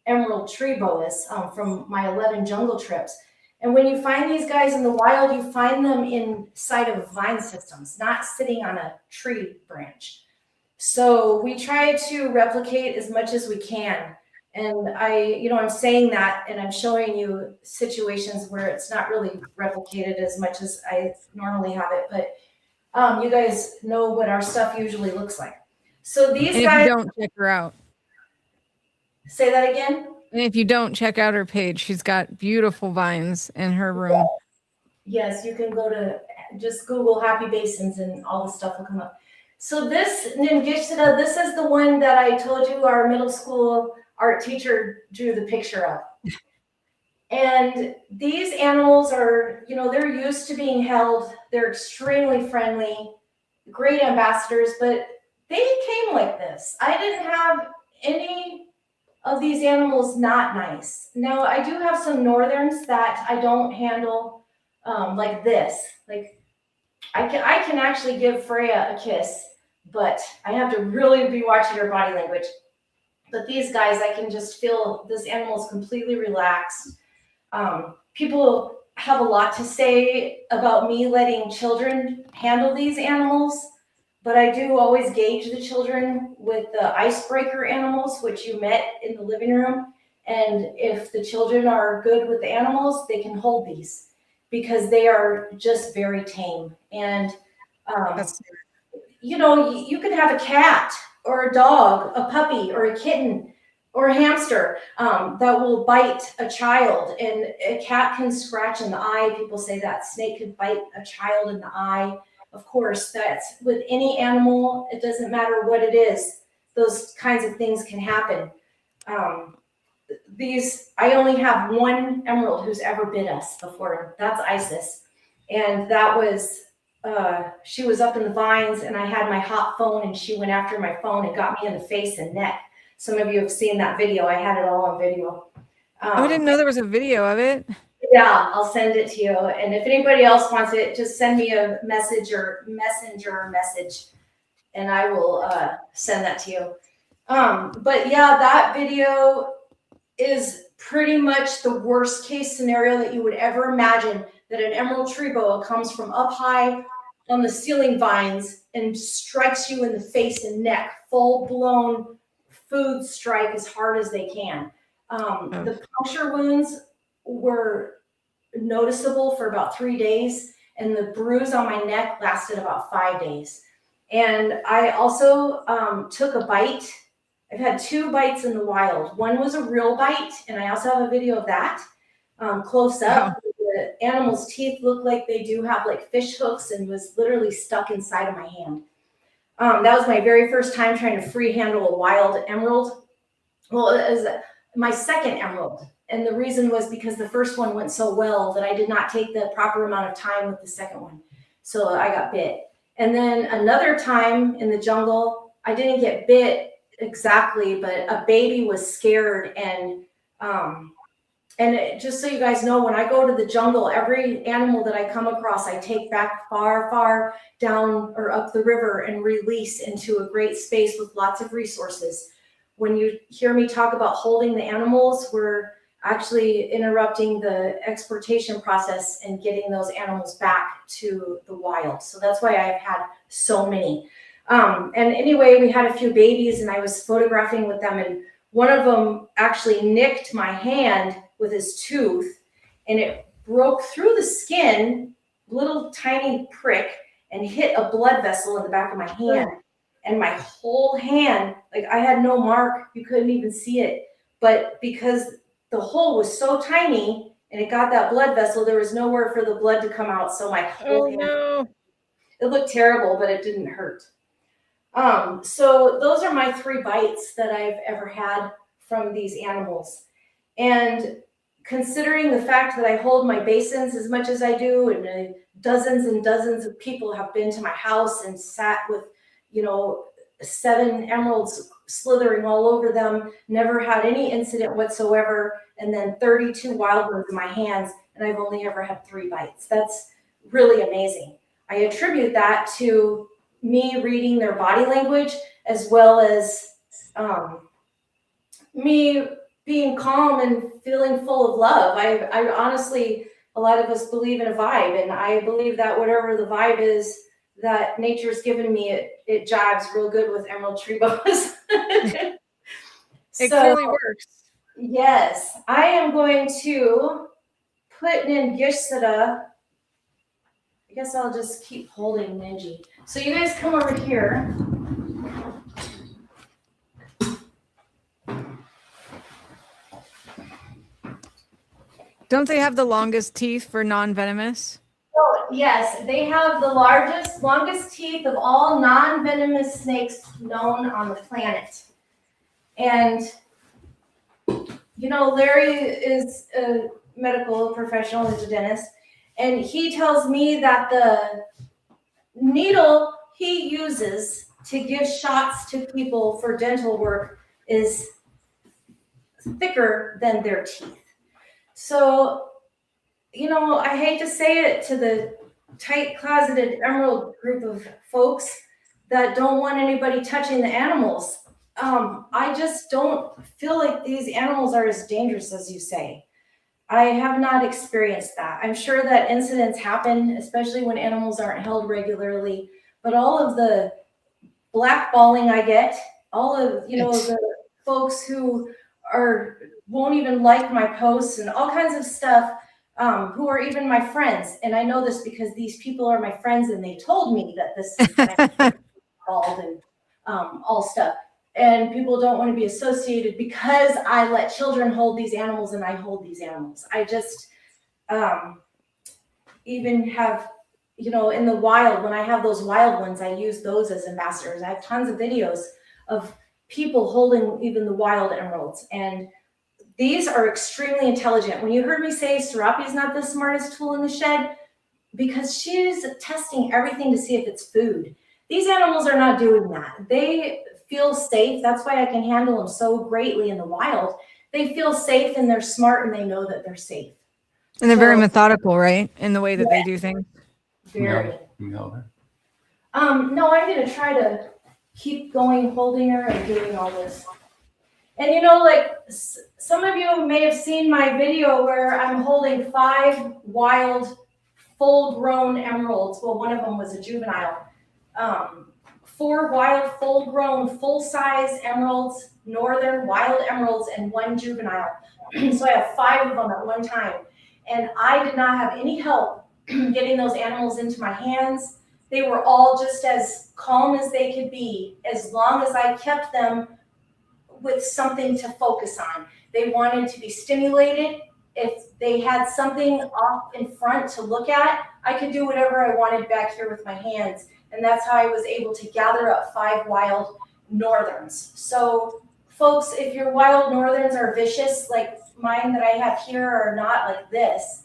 emerald tree boas from my 11 jungle trips. And when you find these guys in the wild, you find them inside of vine systems, not sitting on a tree branch. So we try to replicate as much as we can. And I'm saying that, and I'm showing you situations where it's not really replicated as much as I normally have it. But you guys know what our stuff usually looks like. So these And guys. if you don't, check her out. Say that again. And if you don't, check out her page. She's got beautiful vines in her room. Yes, you can go to just Google Happy Basins and all the stuff will come up. So this Ningishsita, this is the one that I told you our middle school art teacher drew the picture of. And these animals are, they're used to being held. They're extremely friendly, great ambassadors, but they came like this. I didn't have any of these animals not nice. Now, I do have some northerns that I don't handle like this. Like I can actually give Freya a kiss, but I have to really be watching her body language. But these guys, I can just feel this animal is completely relaxed. People have a lot to say about me letting children handle these animals, but I do always gauge the children with the icebreaker animals, which you met in the living room. And if the children are good with the animals, they can hold these because they are just very tame. And, you can have a cat or a dog, a puppy or a kitten or a hamster that will bite a child, and a cat can scratch in the eye. People say that snake could bite a child in the eye. Of course, that's with any animal. It doesn't matter what it is. Those kinds of things can happen. I only have one emerald who's ever bit us before. That's Isis. And that was, she was up in the vines and I had my hot phone and she went after my phone and got me in the face and neck. Some of you have seen that video. I had it all on video. I didn't know there was a video of it. Yeah, I'll send it to you. And if anybody else wants it, just send me a message or messenger message and I will send that to you. But yeah, that video is pretty much the worst case scenario that you would ever imagine, that an emerald tree boa comes from up high on the ceiling vines and strikes you in the face and neck, full-blown food strike as hard as they can. The puncture wounds were noticeable for about 3 days. and the bruise on my neck lasted about 5 days. And I also took a bite. I've had 2 bites in the wild. One was a real bite, and I also have a video of that close up. Wow. The animal's teeth look like they do have like fish hooks and was literally stuck inside of my hand. That was my very first time trying to free handle a wild emerald. Well, it was my second emerald. And the reason was because the first one went so well that I did not take the proper amount of time with the second one. So I got bit. And then another time in the jungle, I didn't get bit exactly, but a baby was scared. And just so you guys know, when I go to the jungle, every animal that I come across, I take back far, far down or up the river and release into a great space with lots of resources. When you hear me talk about holding the animals, we're actually interrupting the exportation process and getting those animals back to the wild. So that's why I've had so many. And anyway, we had a few babies and I was photographing with them, and one of them actually nicked my hand with his tooth, and it broke through the skin, little tiny prick, and hit a blood vessel in the back of my hand. And my whole hand, like I had no mark, you couldn't even see it. But because the hole was so tiny and it got that blood vessel, there was nowhere for the blood to come out. So my whole hand, it looked terrible, but it didn't hurt. So those are my 3 bites that I've ever had from these animals. And considering the fact that I hold my basins as much as I do, and dozens and dozens of people have been to my house and sat with, 7 emeralds slithering all over them, never had any incident whatsoever, and then 32 wild ones in my hands, and I've only ever had 3 bites. That's really amazing. I attribute that to me reading their body language, as well as me being calm and feeling full of love. I honestly, a lot of us believe in a vibe, and I believe that whatever the vibe is that nature's given me, it jives real good with emerald tree boas. It clearly works. Yes, I am going to put in Gishsada. I guess I'll just keep holding Ninji. So you guys come over here. Don't they have the longest teeth for non-venomous? Oh, yes, they have the longest teeth of all non-venomous snakes known on the planet. And, Larry is a medical professional, he's a dentist, and he tells me that the needle he uses to give shots to people for dental work is thicker than their teeth. So, I hate to say it to the tight-closeted emerald group of folks that don't want anybody touching the animals. I just don't feel like these animals are as dangerous as you say. I have not experienced that. I'm sure that incidents happen, especially when animals aren't held regularly, but all of the blackballing I get, all of, the folks who won't even like my posts and all kinds of stuff, who are even my friends. And I know this because these people are my friends and they told me that this is called and all stuff. And people don't want to be associated because I let children hold these animals and I hold these animals. I just even have, in the wild, when I have those wild ones, I use those as ambassadors. I have tons of videos of people holding even the wild emeralds. And these are extremely intelligent. When you heard me say Serapi is not the smartest tool in the shed, because she's testing everything to see if it's food. These animals are not doing that. They feel safe. That's why I can handle them so greatly in the wild. They feel safe and they're smart and they know that they're safe. And they're very methodical, right? In the way that they do things. Very. Can you hold her? No, I'm going to try to keep going, holding her and doing all this. And some of you may have seen my video where I'm holding 5 wild, full-grown emeralds. Well, one of them was a juvenile. 4 wild, full-grown, full-size emeralds, northern wild emeralds, and 1 juvenile. So I have 5 of them at one time. And I did not have any help getting those animals into my hands. They were all just as calm as they could be, as long as I kept them with something to focus on. They wanted to be stimulated. If they had something off in front to look at, I could do whatever I wanted back here with my hands. And that's how I was able to gather up 5 wild northerns. So folks, if your wild northerns are vicious, like mine that I have here are not like this,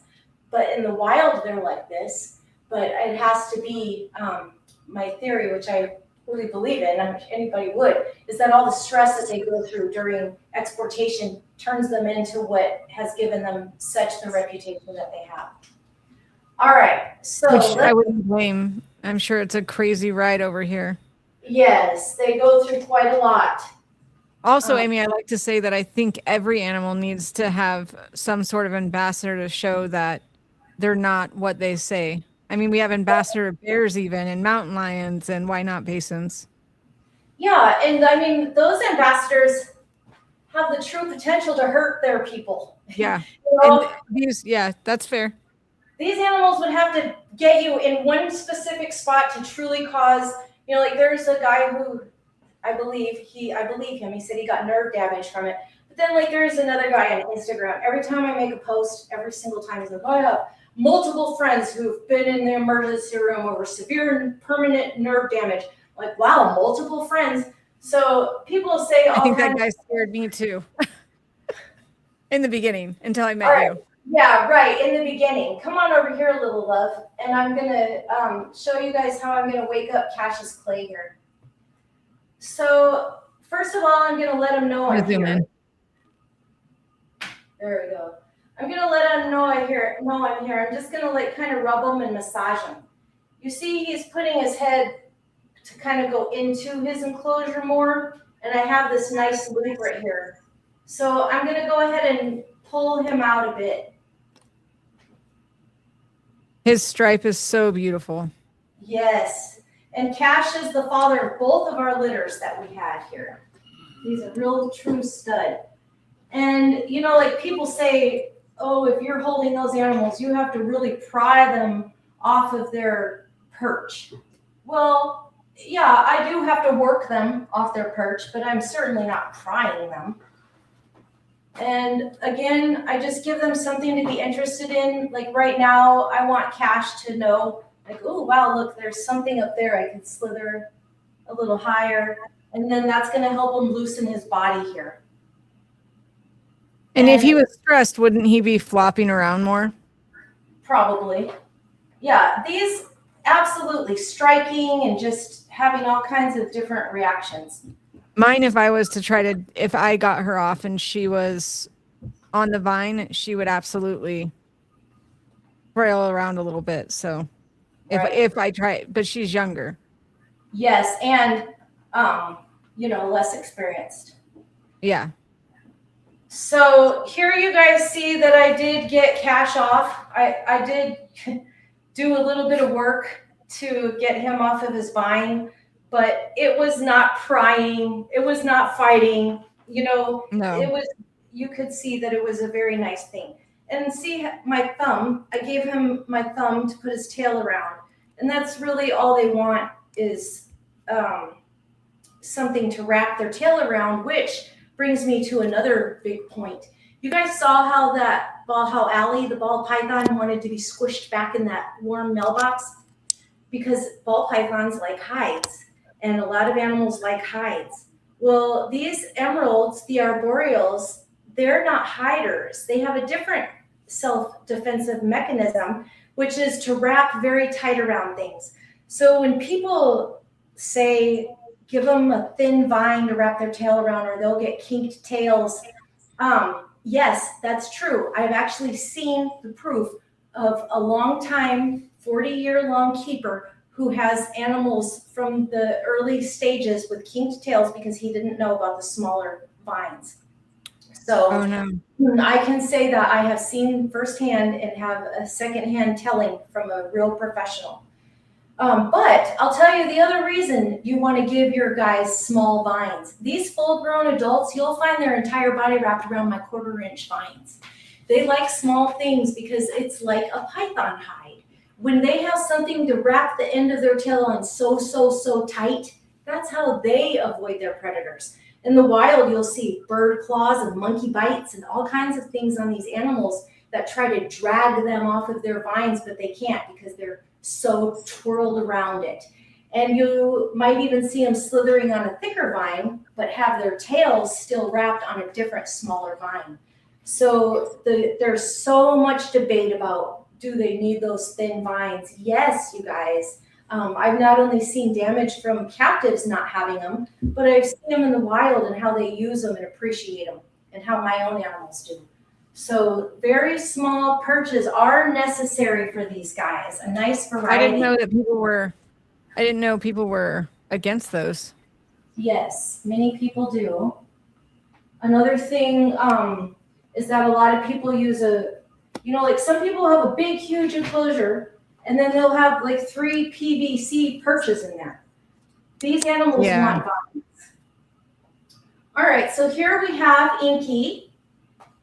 but in the wild, they're like this. But it has to be my theory, which I really believe in, anybody would, is that all the stress that they go through during exportation turns them into what has given them such the reputation that they have. All right, so Which I wouldn't blame. I'm sure it's a crazy ride over here. yes, they go through quite a lot. Also, Amy, I like to say that I think every animal needs to have some sort of ambassador to show that they're not what they say. I mean, we have ambassador bears even, and mountain lions, and why not basins? Yeah, and I mean, those ambassadors have the true potential to hurt their people. Yeah. You know, And these, yeah, that's fair. these animals would have to get you in one specific spot to truly cause, you know, like there's a guy who I believe him. He said he got nerve damage from it. But then like there's another guy on Instagram. Every time I make a post, every single time he's like, oh, I have multiple friends who've been in the emergency room over severe and permanent nerve damage. Like, wow, multiple friends. So people say, I think that guy scared me too. In the beginning, until I met you. Yeah, right, in the beginning. Come on over here, little love. And I'm going to show you guys how I'm going to wake up Cassius Clay here. So, first of all, I'm going to let him know I'm here. There we go. I'm going to let him know I'm here. I'm just going to like kind of rub him and massage him. You see he's putting his head to kind of go into his enclosure more. And I have this nice loop right here. So I'm going to go ahead and pull him out a bit. His stripe is so beautiful. Yes. And Cash is the father of both of our litters that we had here. He's a real true stud. And, you know, like people say, oh, if you're holding those animals, you have to really pry them off of their perch. Well, yeah, I do have to work them off their perch, but I'm certainly not prying them. And again, I just give them something to be interested in. Like right now, I want Cash to know, like, oh, wow, look, there's something up there. I can slither a little higher. And then that's going to help him loosen his body here. And if he was stressed, wouldn't he be flopping around more? Probably. Yeah, these absolutely striking and just having all kinds of different reactions. Mine, if I got her off and she was on the vine, she would absolutely braille around a little bit. So if I try, but she's younger. Yes. And, less experienced. Yeah. So here you guys see that I did get Cash off. I did do a little bit of work to get him off of his vine, but it was not prying. It was not fighting. No. It was, you could see that it was a very nice thing. And see my thumb, I gave him my thumb to put his tail around. And that's really all they want is something to wrap their tail around, which brings me to another big point. You guys saw how Allie, the ball python, wanted to be squished back in that warm mailbox because ball pythons like hides, and a lot of animals like hides. Well, these emeralds, the arboreals, they're not hiders. They have a different self-defensive mechanism, which is to wrap very tight around things. So when people say, give them a thin vine to wrap their tail around or they'll get kinked tails. Yes, that's true. I've actually seen the proof of a long time, 40-year-long keeper who has animals from the early stages with kinked tails because he didn't know about the smaller vines. So I can say that I have seen firsthand and have a secondhand telling from a real professional. But I'll tell you the other reason you want to give your guys small vines. These full-grown adults, you'll find their entire body wrapped around my 1/4-inch vines. They like small things because it's like a python hide. when they have something to wrap the end of their tail on so tight, that's how they avoid their predators. In the wild, you'll see bird claws and monkey bites and all kinds of things on these animals that try to drag them off of their vines, but they can't because they're so twirled around it. And you might even see them slithering on a thicker vine, but have their tails still wrapped on a different, smaller vine. So there's so much debate about, do they need those thin vines? Yes, you guys. I've not only seen damage from captives not having them, but I've seen them in the wild and how they use them and appreciate them, and how my own animals do. So very small perches are necessary for these guys. A nice variety. I didn't know people were against those. Yes, many people do. Another thing is that a lot of people use like some people have a big, huge enclosure, and then they'll have like 3 PVC perches in there. These animals want vines. All right, so here we have Inky.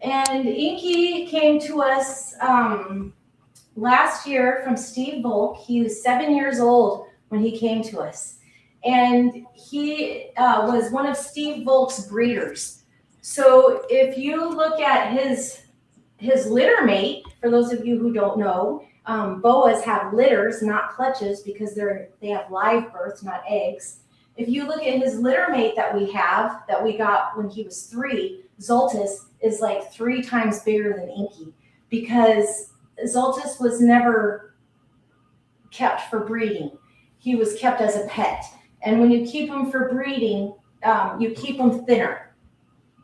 And Inky came to us last year from Steve Volk. He was 7 years old when he came to us. And he was one of Steve Volk's breeders. So if you look at his litter mate, for those of you who don't know, boas have litters, not clutches, because they have live births, not eggs. If you look at his litter mate that we got when he was 3, Zoltus is like 3 times bigger than Inky, because Zoltus was never kept for breeding. He was kept as a pet. And when you keep him for breeding, you keep him thinner.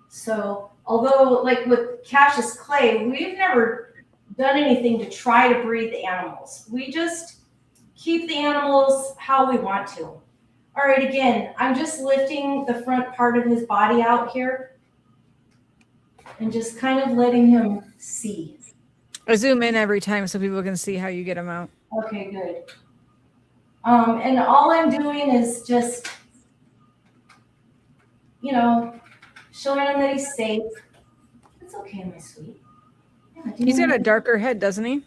So although like with Cassius Clay, we've never done anything to try to breed the animals. We just keep the animals how we want to. All right, again, I'm just lifting the front part of his body out here and just kind of letting him see. I zoom in every time so people can see how you get them out. Okay, good. And all I'm doing is just, showing him that he's safe. It's okay, my sweet. Yeah, He's got a darker head, doesn't he?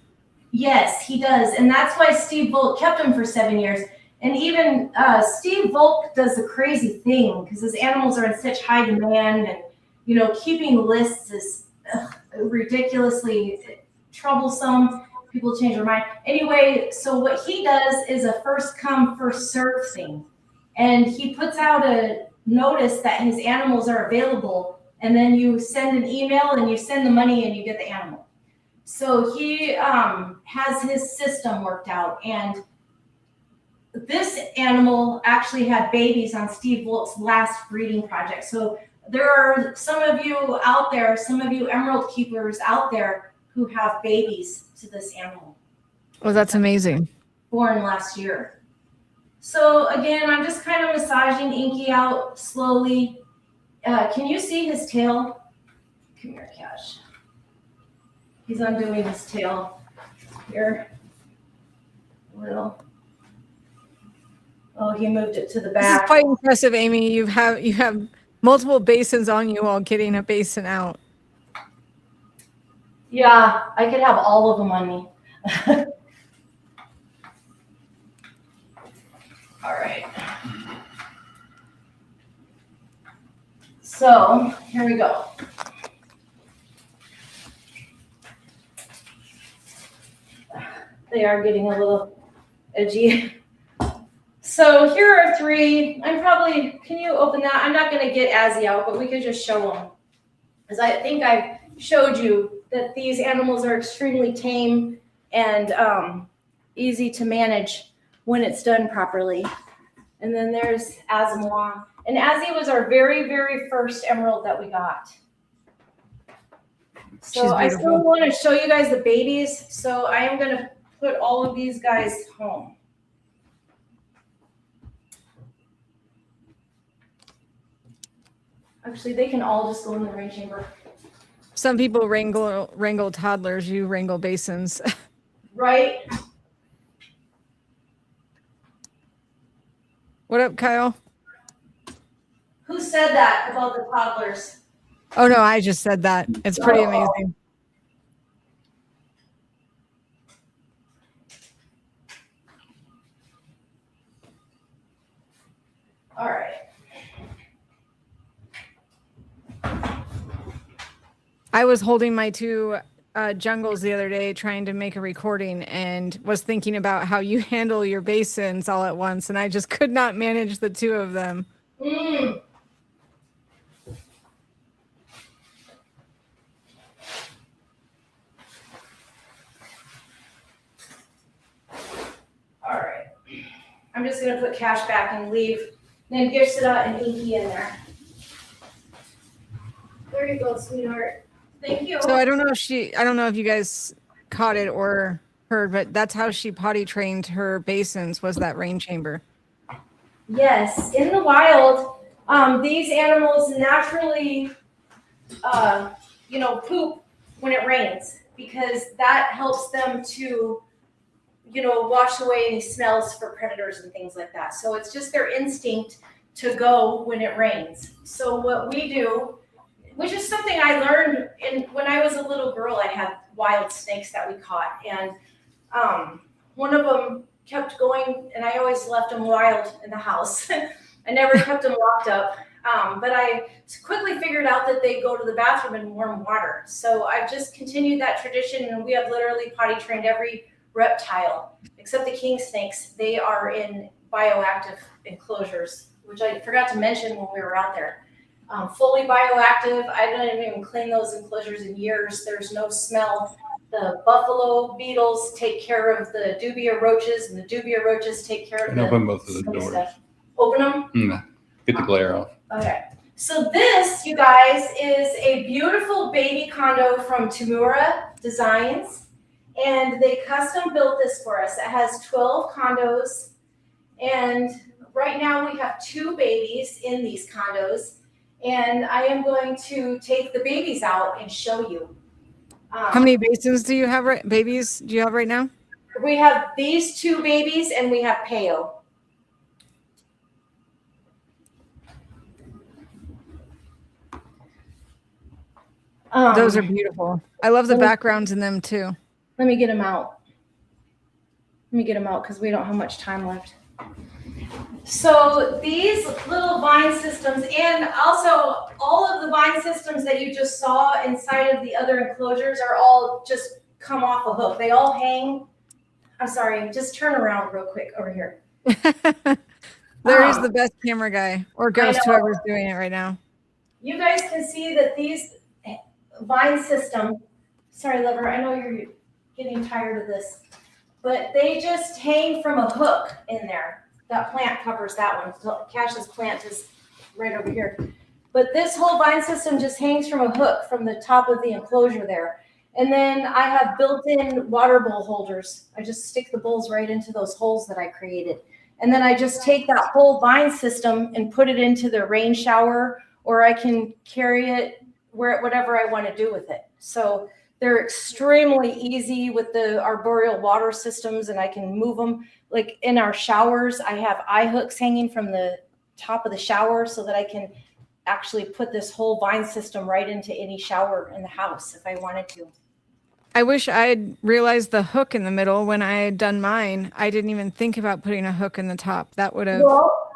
Yes, he does. And that's why Steve Volk kept him for 7 years. And even Steve Volk does the crazy thing because his animals are in such high demand, and keeping lists is ridiculously troublesome. People change their mind. Anyway, so what he does is a first come, first serve thing. And he puts out a notice that his animals are available, and then you send an email and you send the money and you get the animal. So he has his system worked out, and this animal actually had babies on Steve Volk's last breeding project. So there are some of you out there, some of you emerald keepers out there who have babies to this animal. Oh, that's amazing. Born last year. So again, I'm just kind of massaging Inky out slowly. Can you see his tail? Come here, Cash. He's undoing his tail here. A little. Oh, he moved it to the This back. is quite impressive, Amy. You have multiple basins on you while getting a basin out. Yeah, I could have all of them on me. All right. So here we go. They are getting a little edgy. So here are 3. Can you open that? I'm not going to get Azzy out, but we could just show them. Because I think I've showed you that these animals are extremely tame and easy to manage when it's done properly. And then there's Azmois. And Azzy was our very, very first emerald that we got. So I still want to show you guys the babies. So I am going to put all of these guys home. Actually, they can all just go in the rain chamber. Some people wrangle toddlers. You wrangle basins. Right? What up, Kyle? Who said that about the toddlers? Oh, no, I just said that. It's pretty amazing. I was holding my two jungles the other day trying to make a recording and was thinking about how you handle your basins all at once, and I just could not manage the two of them. Mm. All right. I'm just going to put Cash back and leave. Then Gifsida and Inky in there. There you go, sweetheart. Thank you. So I don't know if you guys caught it or heard, but that's how she potty trained her basins, was that rain chamber. Yes, in the wild, these animals naturally, poop when it rains because that helps them to, wash away any smells for predators and things like that. So it's just their instinct to go when it rains. So what we do, which is something I learned when I was a little girl, I had wild snakes that we caught, and one of them kept going, and I always left them wild in the house. I never kept them locked up, but I quickly figured out that they go to the bathroom in warm water. So I've just continued that tradition, and we have literally potty trained every reptile except the king snakes. They are in bioactive enclosures, which I forgot to mention when we were out there. Fully bioactive. I didn't even clean those enclosures in years. There's no smell. The buffalo beetles take care of the dubia roaches, and the dubia roaches take care of And the open both of the smelly doors. stuff. Open them? Get the glare off. Okay. So this, you guys, is a beautiful baby condo from Tamura Designs. And they custom built this for us. It has 12 condos. And right now we have 2 babies in these condos. And I am going to take the babies out and show you. How many basins do you have babies do you have right now? We have these 2 babies and we have Peo. Those are beautiful. I love the backgrounds in them too. Let me get them out. Let me get them out because we don't have much time left. So these little vine systems, and also all of the vine systems that you just saw inside of the other enclosures are all just come off a hook. They all hang. I'm sorry, just turn around real quick over here. Larry's the best camera guy, or ghost, whoever's doing it right now. You guys can see that these vine system, sorry, lover, I know you're getting tired of this, but they just hang from a hook in there. That plant covers that one. So Cash's plant is right over here. But this whole vine system just hangs from a hook from the top of the enclosure there. And then I have built-in water bowl holders. I just stick the bowls right into those holes that I created. And then I just take that whole vine system and put it into the rain shower, or I can carry it whatever I want to do with it. So they're extremely easy with the arboreal water systems, and I can move them. Like in our showers, I have eye hooks hanging from the top of the shower so that I can actually put this whole vine system right into any shower in the house if I wanted to. I wish I'd realized the hook in the middle when I had done mine. I didn't even think about putting a hook in the top. That would have. Well,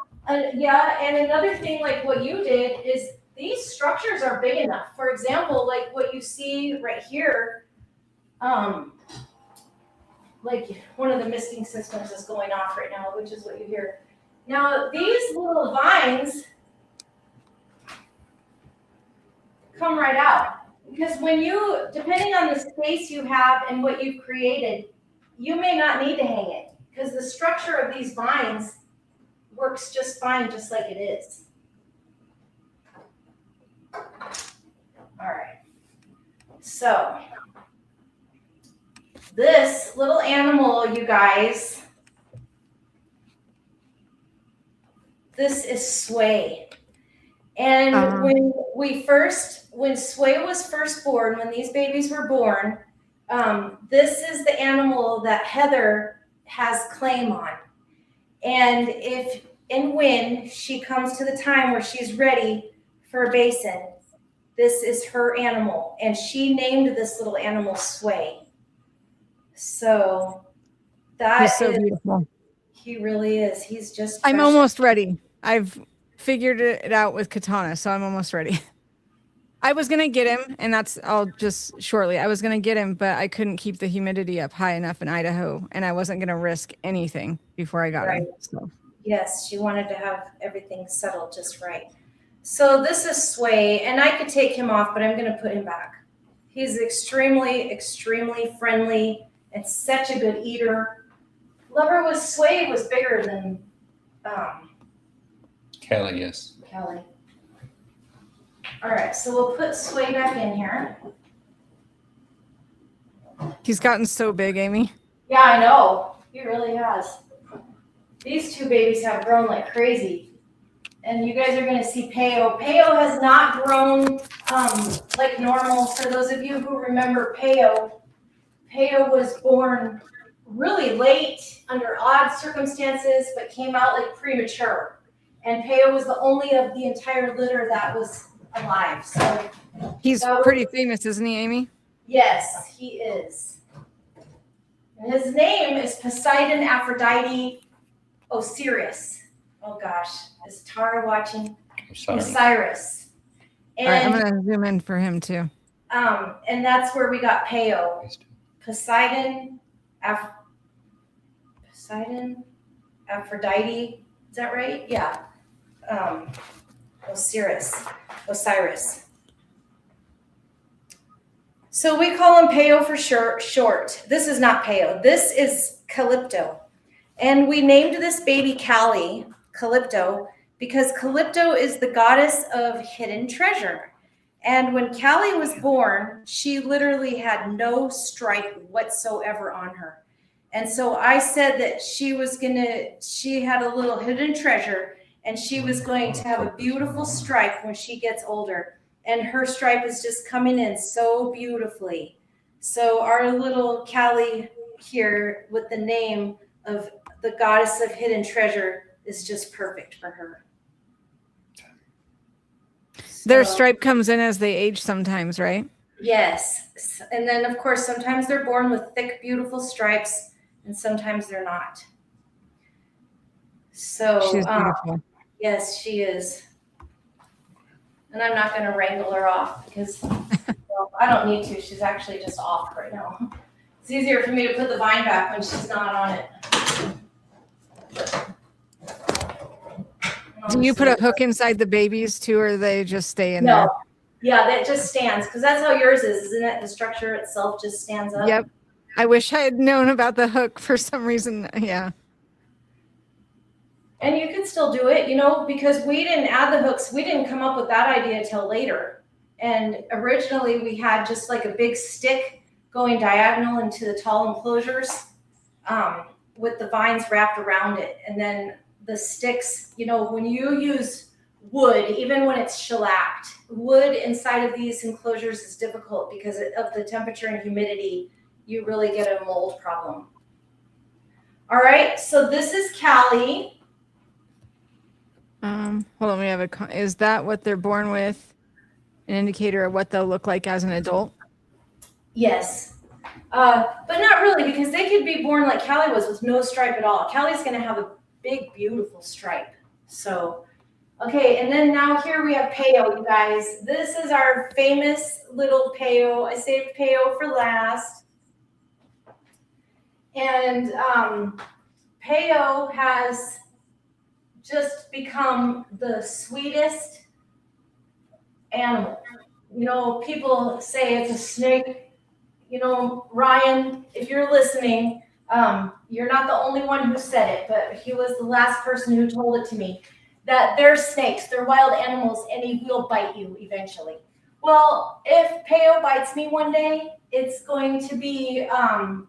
yeah, and another thing like what you did is these structures are big enough. For example, like what you see right here, like one of the misting systems is going off right now, which is what you hear. Now, these little vines come right out. Because when you, depending on the space you have and what you've created, you may not need to hang it. Because the structure of these vines works just fine, just like it is. All right. So, this little animal, you guys, this is Sway. And when Sway was first born, when these babies were born, this is the animal that Heather has claim on. And if and when she comes to the time where she's ready for a basin, this is her animal. And she named this little animal Sway. So He's so beautiful. He really is. He's just I'm precious. almost ready. I've figured it out with Katana, so I'm almost ready. I was gonna get him, and I'll just shortly. I was gonna get him, but I couldn't keep the humidity up high enough in Idaho, and I wasn't gonna risk anything before I got him. So. Yes, she wanted to have everything settled just right. So this is Sway, and I could take him off, but I'm going to put him back. He's extremely, extremely friendly and such a good eater. Lover Sway was bigger than Callie, yes. Kelly. All right, so we'll put Sway back in here. He's gotten so big, Amy. Yeah, I know. He really has. These two babies have grown like crazy. And you guys are going to see Peo. Peo has not grown like normal. For those of you who remember Peo, Peo was born really late under odd circumstances, but came out like premature. And Peo was the only of the entire litter that was alive. So he's pretty famous, isn't he, Amy? Yes, he is. And his name is Poseidon Aphrodite Osiris. Oh gosh, is Tara watching? Osiris. And, all right, I'm gonna zoom in for him too. And that's where we got Peo. Poseidon Aphrodite. Is that right? Yeah. Osiris. So we call him Peo for short. This is not Peo. This is Calypto. And we named this baby Callie, Calypto, because Calypto is the goddess of hidden treasure. And when Callie was born, she literally had no stripe whatsoever on her. And so I said that she had a little hidden treasure, and she was going to have a beautiful stripe when she gets older. And her stripe is just coming in so beautifully. So our little Callie here with the name of the goddess of hidden treasure is just perfect for her. Their stripe comes in as they age sometimes, right? Yes. And then, of course, sometimes they're born with thick, beautiful stripes, and sometimes they're not. So, she's beautiful. Yes, she is. And I'm not going to wrangle her off because well, I don't need to. She's actually just off right now. It's easier for me to put the vine back when she's not on it. Do you put a hook inside the babies too, or they just stay in there? No. Yeah, that just stands because that's how yours is, isn't it? The structure itself just stands up. Yep. I wish I had known about the hook for some reason. Yeah. And you could still do it, because we didn't add the hooks. We didn't come up with that idea till later. And originally we had just like a big stick going diagonal into the tall enclosures with the vines wrapped around it. And then the sticks, when you use wood, even when it's shellacked, wood inside of these enclosures is difficult because of the temperature and humidity. You really get a mold problem. All right, so this is Callie. Hold on, we have is that what they're born with? An indicator of what they'll look like as an adult? Yes. But not really, because they could be born like Callie was with no stripe at all. Callie's going to have a big, beautiful stripe. So, okay, and then now here we have Peo, you guys. This is our famous little Peo. I saved Peo for last. And Peo has just become the sweetest animal. People say it's a snake. Ryan, if you're listening, you're not the only one who said it, but he was the last person who told it to me, that they're snakes, they're wild animals, and he will bite you eventually. Well, if Peo bites me one day, it's going to be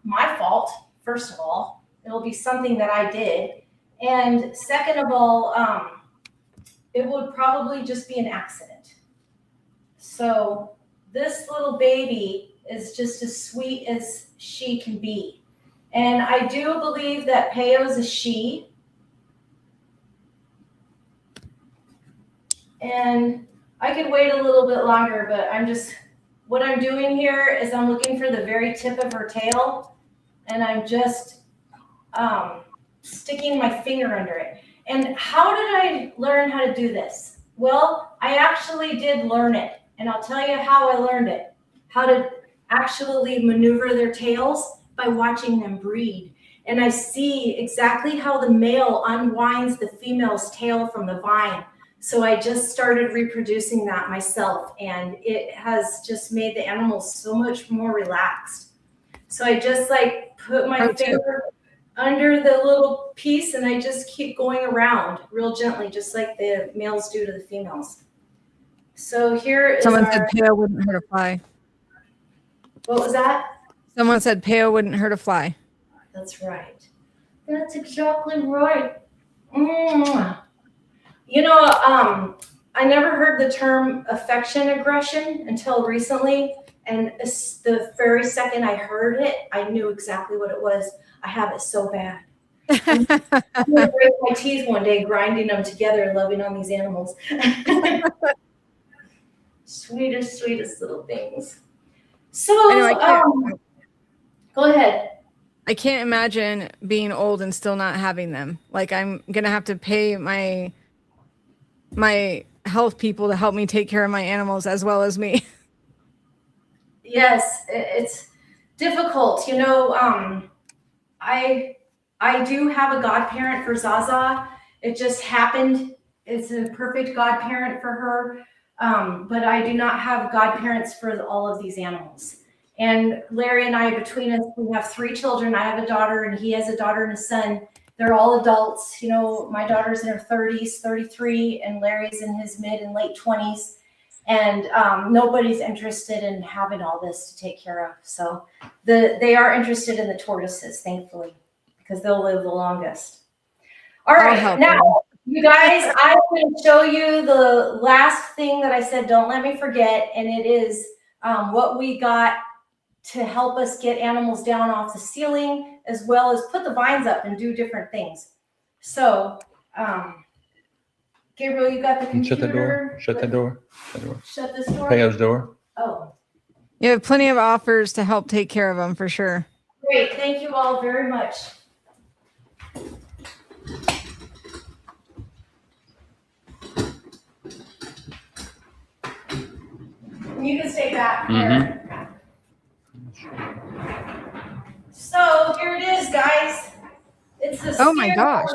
my fault, first of all. It'll be something that I did. And second of all, it would probably just be an accident. So this little baby is just as sweet as she can be. And I do believe that Peo is a she. And I could wait a little bit longer, but what I'm doing here is I'm looking for the very tip of her tail, and I'm just sticking my finger under it. And how did I learn how to do this? Well, I actually did learn it. And I'll tell you how I learned it. How to actually maneuver their tails by watching them breed. And I see exactly how the male unwinds the female's tail from the vine. So I just started reproducing that myself, and it has just made the animals so much more relaxed. So I just like put my finger under the little piece and I just keep going around real gently, just like the males do to the females. So here is Someone said Peo wouldn't hurt a fly. What was that? Someone said Peo wouldn't hurt a fly. That's right. That's exactly right. You know, I never heard the term affection aggression until recently. And the very second I heard it, I knew exactly what it was. I have it so bad. I'm going to break my teeth one day grinding them together, loving on these animals. Sweetest, sweetest little things. So, go ahead. I can't imagine being old and still not having them. Like, I'm gonna have to pay my health people to help me take care of my animals as well as me. Yes, it's difficult. You know, I do have a godparent for Zaza. It just happened. It's a perfect godparent for her. But I do not have godparents for all of these animals. And Larry and I, between us, we have 3 children. I have a daughter and he has a daughter and a son. They're all adults. You know, my daughter's in her 30s, 33, and Larry's in his mid and late 20s. And nobody's interested in having all this to take care of. So they are interested in the tortoises, thankfully, because they'll live the longest. All right, now, you guys, I'm going to show you the last thing that I said, don't let me forget, and it is what we got to help us get animals down off the ceiling, as well as put the vines up and do different things. So, Gabriel, you got the computer. Shut the door. Shut the door. Shut this door. Peo's door. Oh. You have plenty of offers to help take care of them for sure. Great. Thank you all very much. You can stay back there. So here it is, guys. It's the Oh my gosh.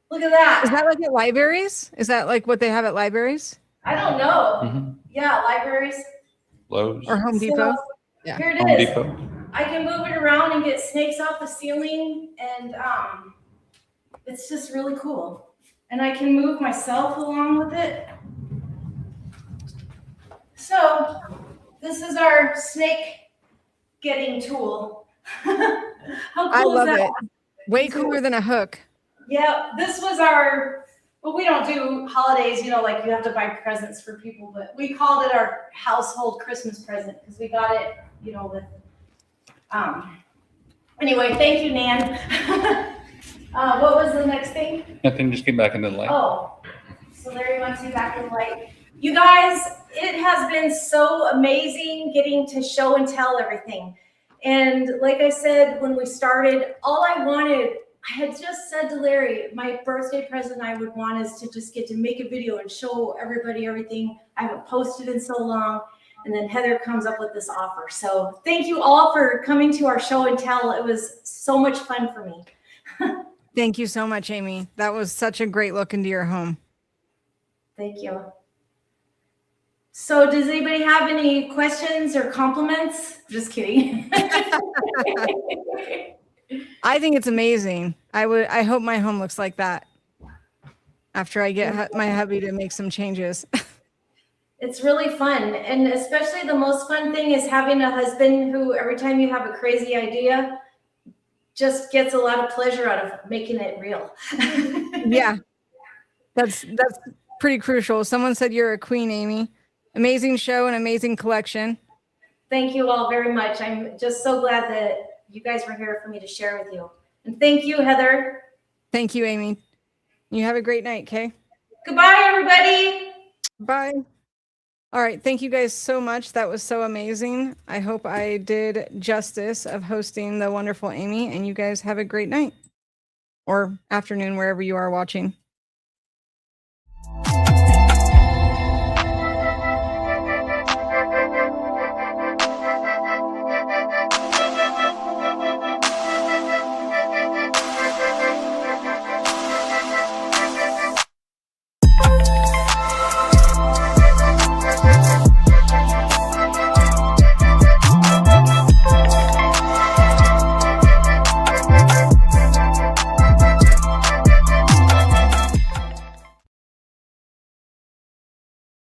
Look at that. Is that like at libraries? Is that like what they have at libraries? I don't know. Yeah, libraries. Lowe's. Or Home Depot? Yeah. Here it Home is. Depot. I can move it around and get snakes off the ceiling, and it's just really cool. And I can move myself along with it. So this is our snake getting tool. How cool I love is that? it. Way cooler than a hook. Yeah, this was our, well, we don't do holidays, you know, like you have to buy presents for people, but we called it our household Christmas present because we got it, you know, with, anyway, thank you, Nan. What was the next thing? Nothing, just get back into the light. Oh, so Larry wants you back in the light. You guys, it has been so amazing getting to show and tell everything. And like I said, when we started, all I wanted, I had just said to Larry, my birthday present I would want is to just get to make a video and show everybody everything. I haven't posted in so long. And then Heather comes up with this offer. So thank you all for coming to our show and tell. It was so much fun for me. Thank you so much, Amy. That was such a great look into your home. Thank you. So does anybody have any questions or compliments? Just kidding. I think it's amazing. I hope my home looks like that after I get my hubby to make some changes. It's really fun. And especially the most fun thing is having a husband who every time you have a crazy idea just gets a lot of pleasure out of making it real. Yeah, that's pretty crucial. Someone said you're a queen, Amy. Amazing show and amazing collection. Thank you all very much. I'm just so glad that you guys were here for me to share with you. And thank you, Heather. Thank you, Amy. You have a great night, Kay. Goodbye, everybody. Bye. All right. Thank you guys so much. That was so amazing. I hope I did justice of hosting the wonderful Amy, and you guys have a great night or afternoon, wherever you are watching.